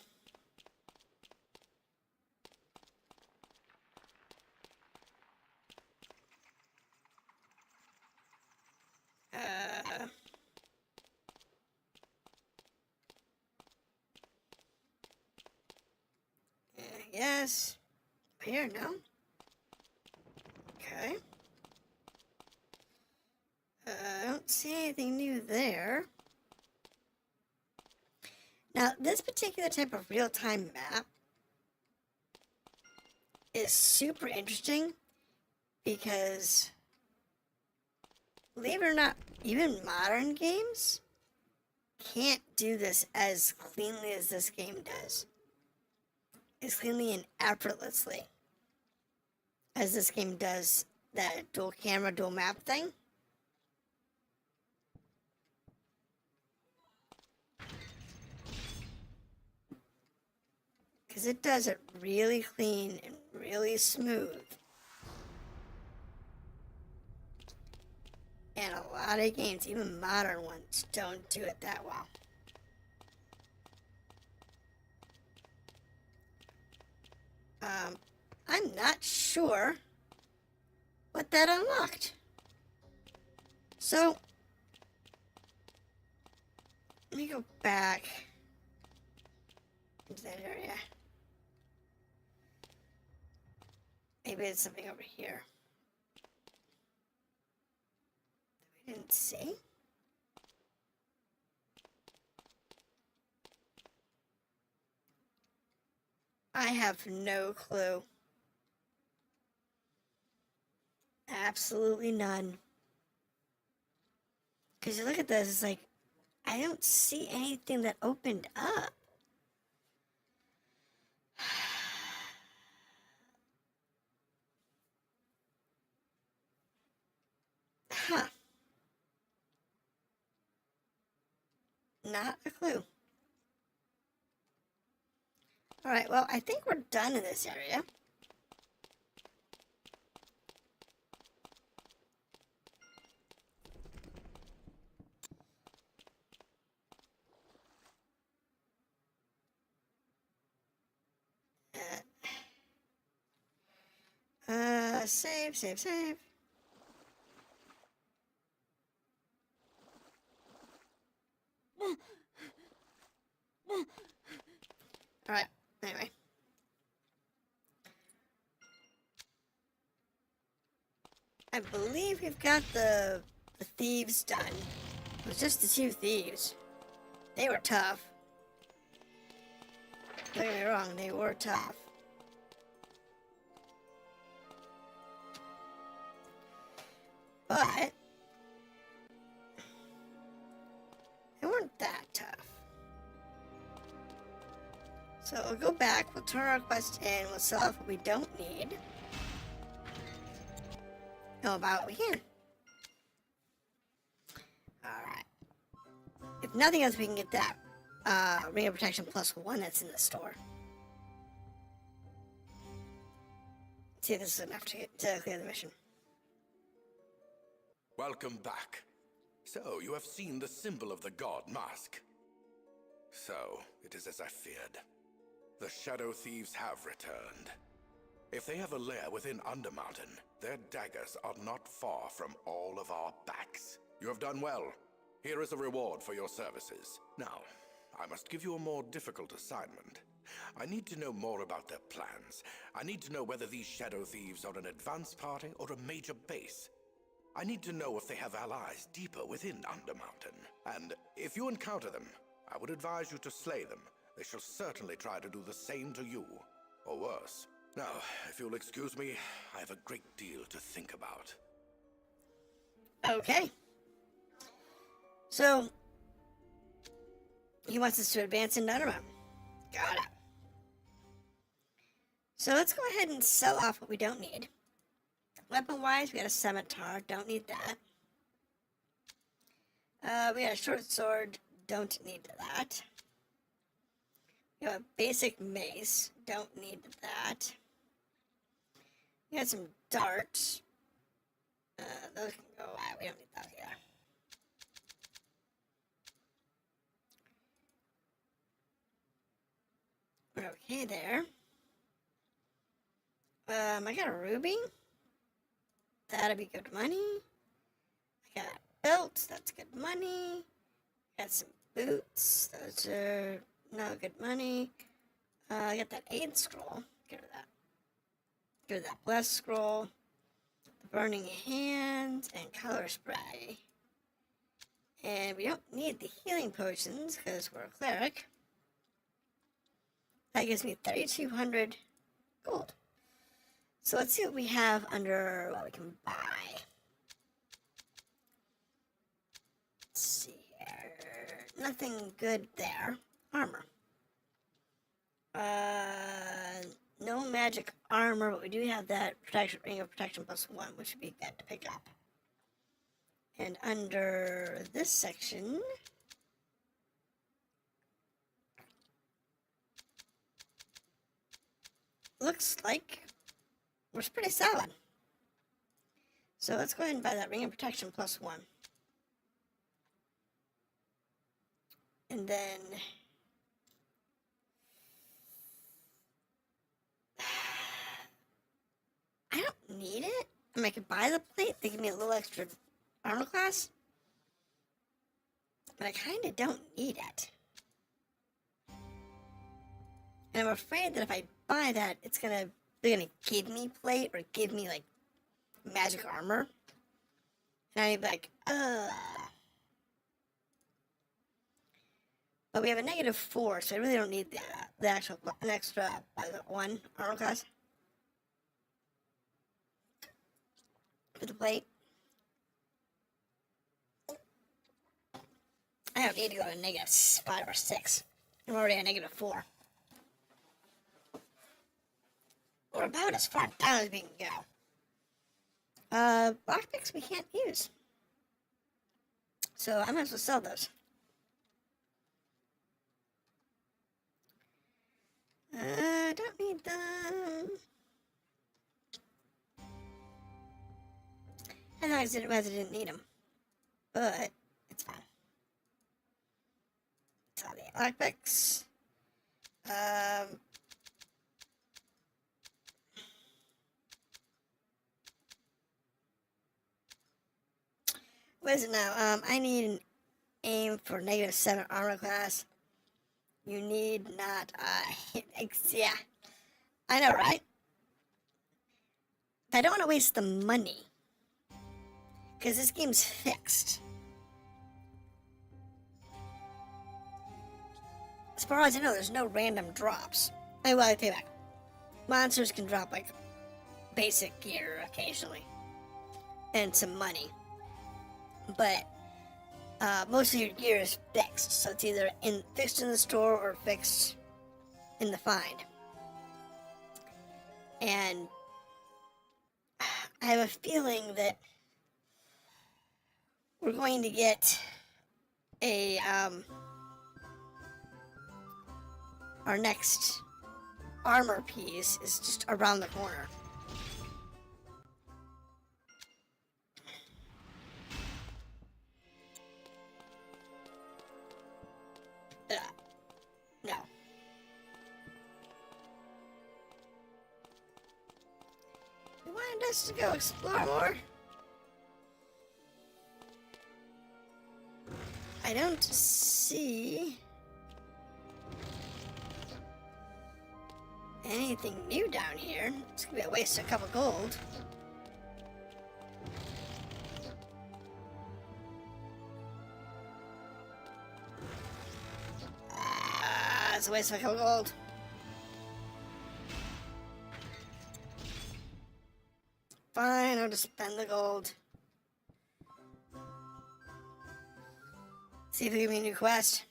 Yes. Here, no? Okay. I don't see anything new there. Now, this particular type of real-time map is super interesting because, believe it or not, even modern games can't do this as cleanly as this game does. As cleanly and effortlessly as this game does that dual camera, dual map thing. Because it does it really clean and really smooth. And a lot of games, even modern ones, don't do it that well. I'm not sure what that unlocked. So, let me go back into that area. Maybe it's something over here that we didn't see. I have no clue. Absolutely none. Because you look at this, it's like, I don't see anything that opened up. Huh. Not a clue. Alright, well, I think we're done in this area. Save, save, save. Alright, anyway. I believe we've got the thieves done. It was just the 2 thieves. They were tough. Don't get me wrong, they were tough. But they weren't that tough. So we'll go back, we'll turn our quest in, we'll sell off what we don't need. How about we can? Alright. If nothing else, we can get that Ring of Protection +1 that's in the store. See if this is enough to clear the mission. Welcome back. So, you have seen the symbol of the god mask. So, it is as I feared. The Shadow Thieves have returned. If they have a lair within Undermountain, their daggers are not far from all of our backs. You have done well. Here is a reward for your services. Now, I must give you a more difficult assignment. I need to know more about their plans. I need to know whether these Shadow Thieves are an advance party or a major base. I need to know if they have allies deeper within Undermountain. And if you encounter them, I would advise you to slay them. They shall certainly try to do the same to you, or worse. Now, if you'll excuse me, I have a great deal to think about. Okay. So, he wants us to advance into Undermountain. Got it. So let's go ahead and sell off what we don't need. Weapon-wise, we got a scimitar, don't need that. We got a short sword, don't need that. We have a basic mace, don't need that. We got some darts. Those can go away, we don't need those either. We're okay there. I got a ruby. That'll be good money. I got belt. That's good money. Got some boots. Those are no good money. I got that aid scroll. Get rid of that. Get rid of that bless scroll. The burning hand and color spray. And we don't need the healing potions because we're a cleric. That gives me 3,200 gold. So let's see what we have under what we can buy. Let's see here. Nothing good there. Armor. No magic armor, but we do have that protection ring of protection +1, which would be good to pick up. And under this section, looks like we're pretty solid. So let's go ahead and buy that ring of protection +1. And then I don't need it. I mean, I could buy the plate. They give me a little extra armor class. But I kind of don't need it. And I'm afraid that if I buy that, they're gonna give me plate or give me like magic armor. And I'd be like, But we have a -4, so I really don't need the actual an extra 1 armor class for the plate. I don't need to go to -5 or 6. I'm already at -4. We're about as far down as we can go. Lockpicks we can't use. So I might as well sell those. I don't need them. I know I didn't need them. But it's fine. Sell the lockpicks. What is it now? I need an aim for -7 armor class. You need not, yeah. I know, right? I don't want to waste the money. Because this game's fixed. As far as I know, there's no random drops. I take back. Monsters can drop, like, basic gear occasionally. And some money. But most of your gear is fixed, so it's either fixed in the store or fixed in the find. And I have a feeling that we're going to get our next armor piece is just around the corner. No. You wanted us to go explore more? I don't see anything new down here. It's gonna be a waste of a couple gold. It's a waste of a couple gold. Fine, I'll just spend the gold. See if they give me a new quest.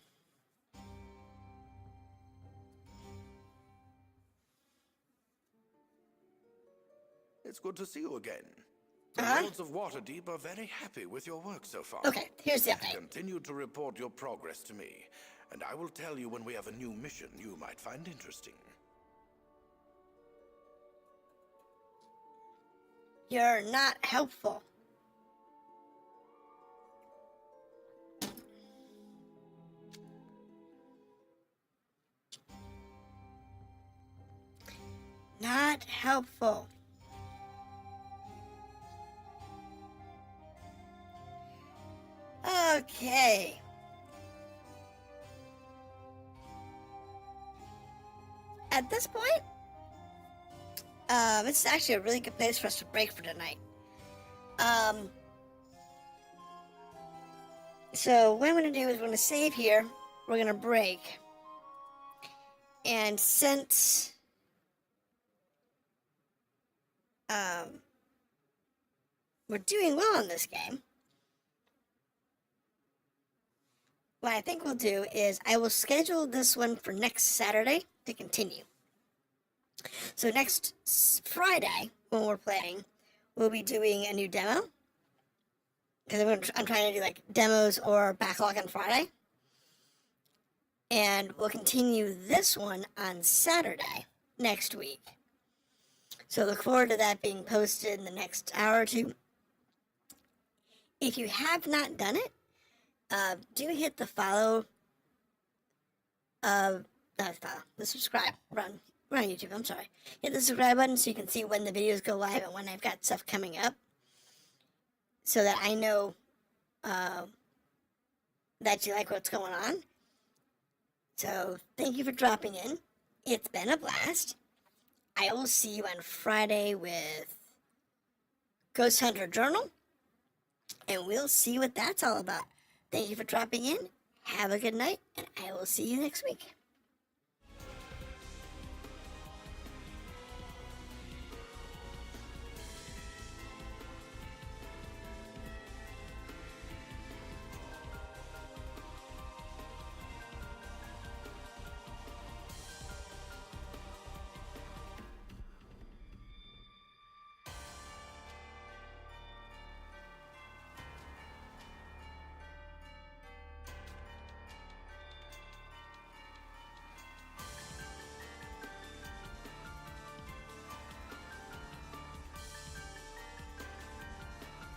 It's good to see you again. The Lords of Waterdeep are very happy with your work so far. Okay, here's the update. Continue to report your progress to me, and I will tell you when we have a new mission you might find interesting. You're not helpful. Not helpful. Okay. At this point, it's actually a really good place for us to break for tonight. So what I'm going to do is we're going to save here. We're going to break. And since we're doing well in this game, what I think we'll do is I will schedule this one for next Saturday to continue. So next Friday, when we're playing, we'll be doing a new demo. Because I'm trying to do like demos or backlog on Friday. And we'll continue this one on Saturday next week. So look forward to that being posted in the next hour or two. If you have not done it, do hit the follow, not follow, the subscribe. We're on YouTube, I'm sorry. Hit the subscribe button so you can see when the videos go live and when I've got stuff coming up. So that I know that you like what's going on. So thank you for dropping in. It's been a blast. I will see you on Friday with Ghost Hunter Journal. And we'll see what that's all about. Thank you for dropping in. Have a good night. And I will see you next week.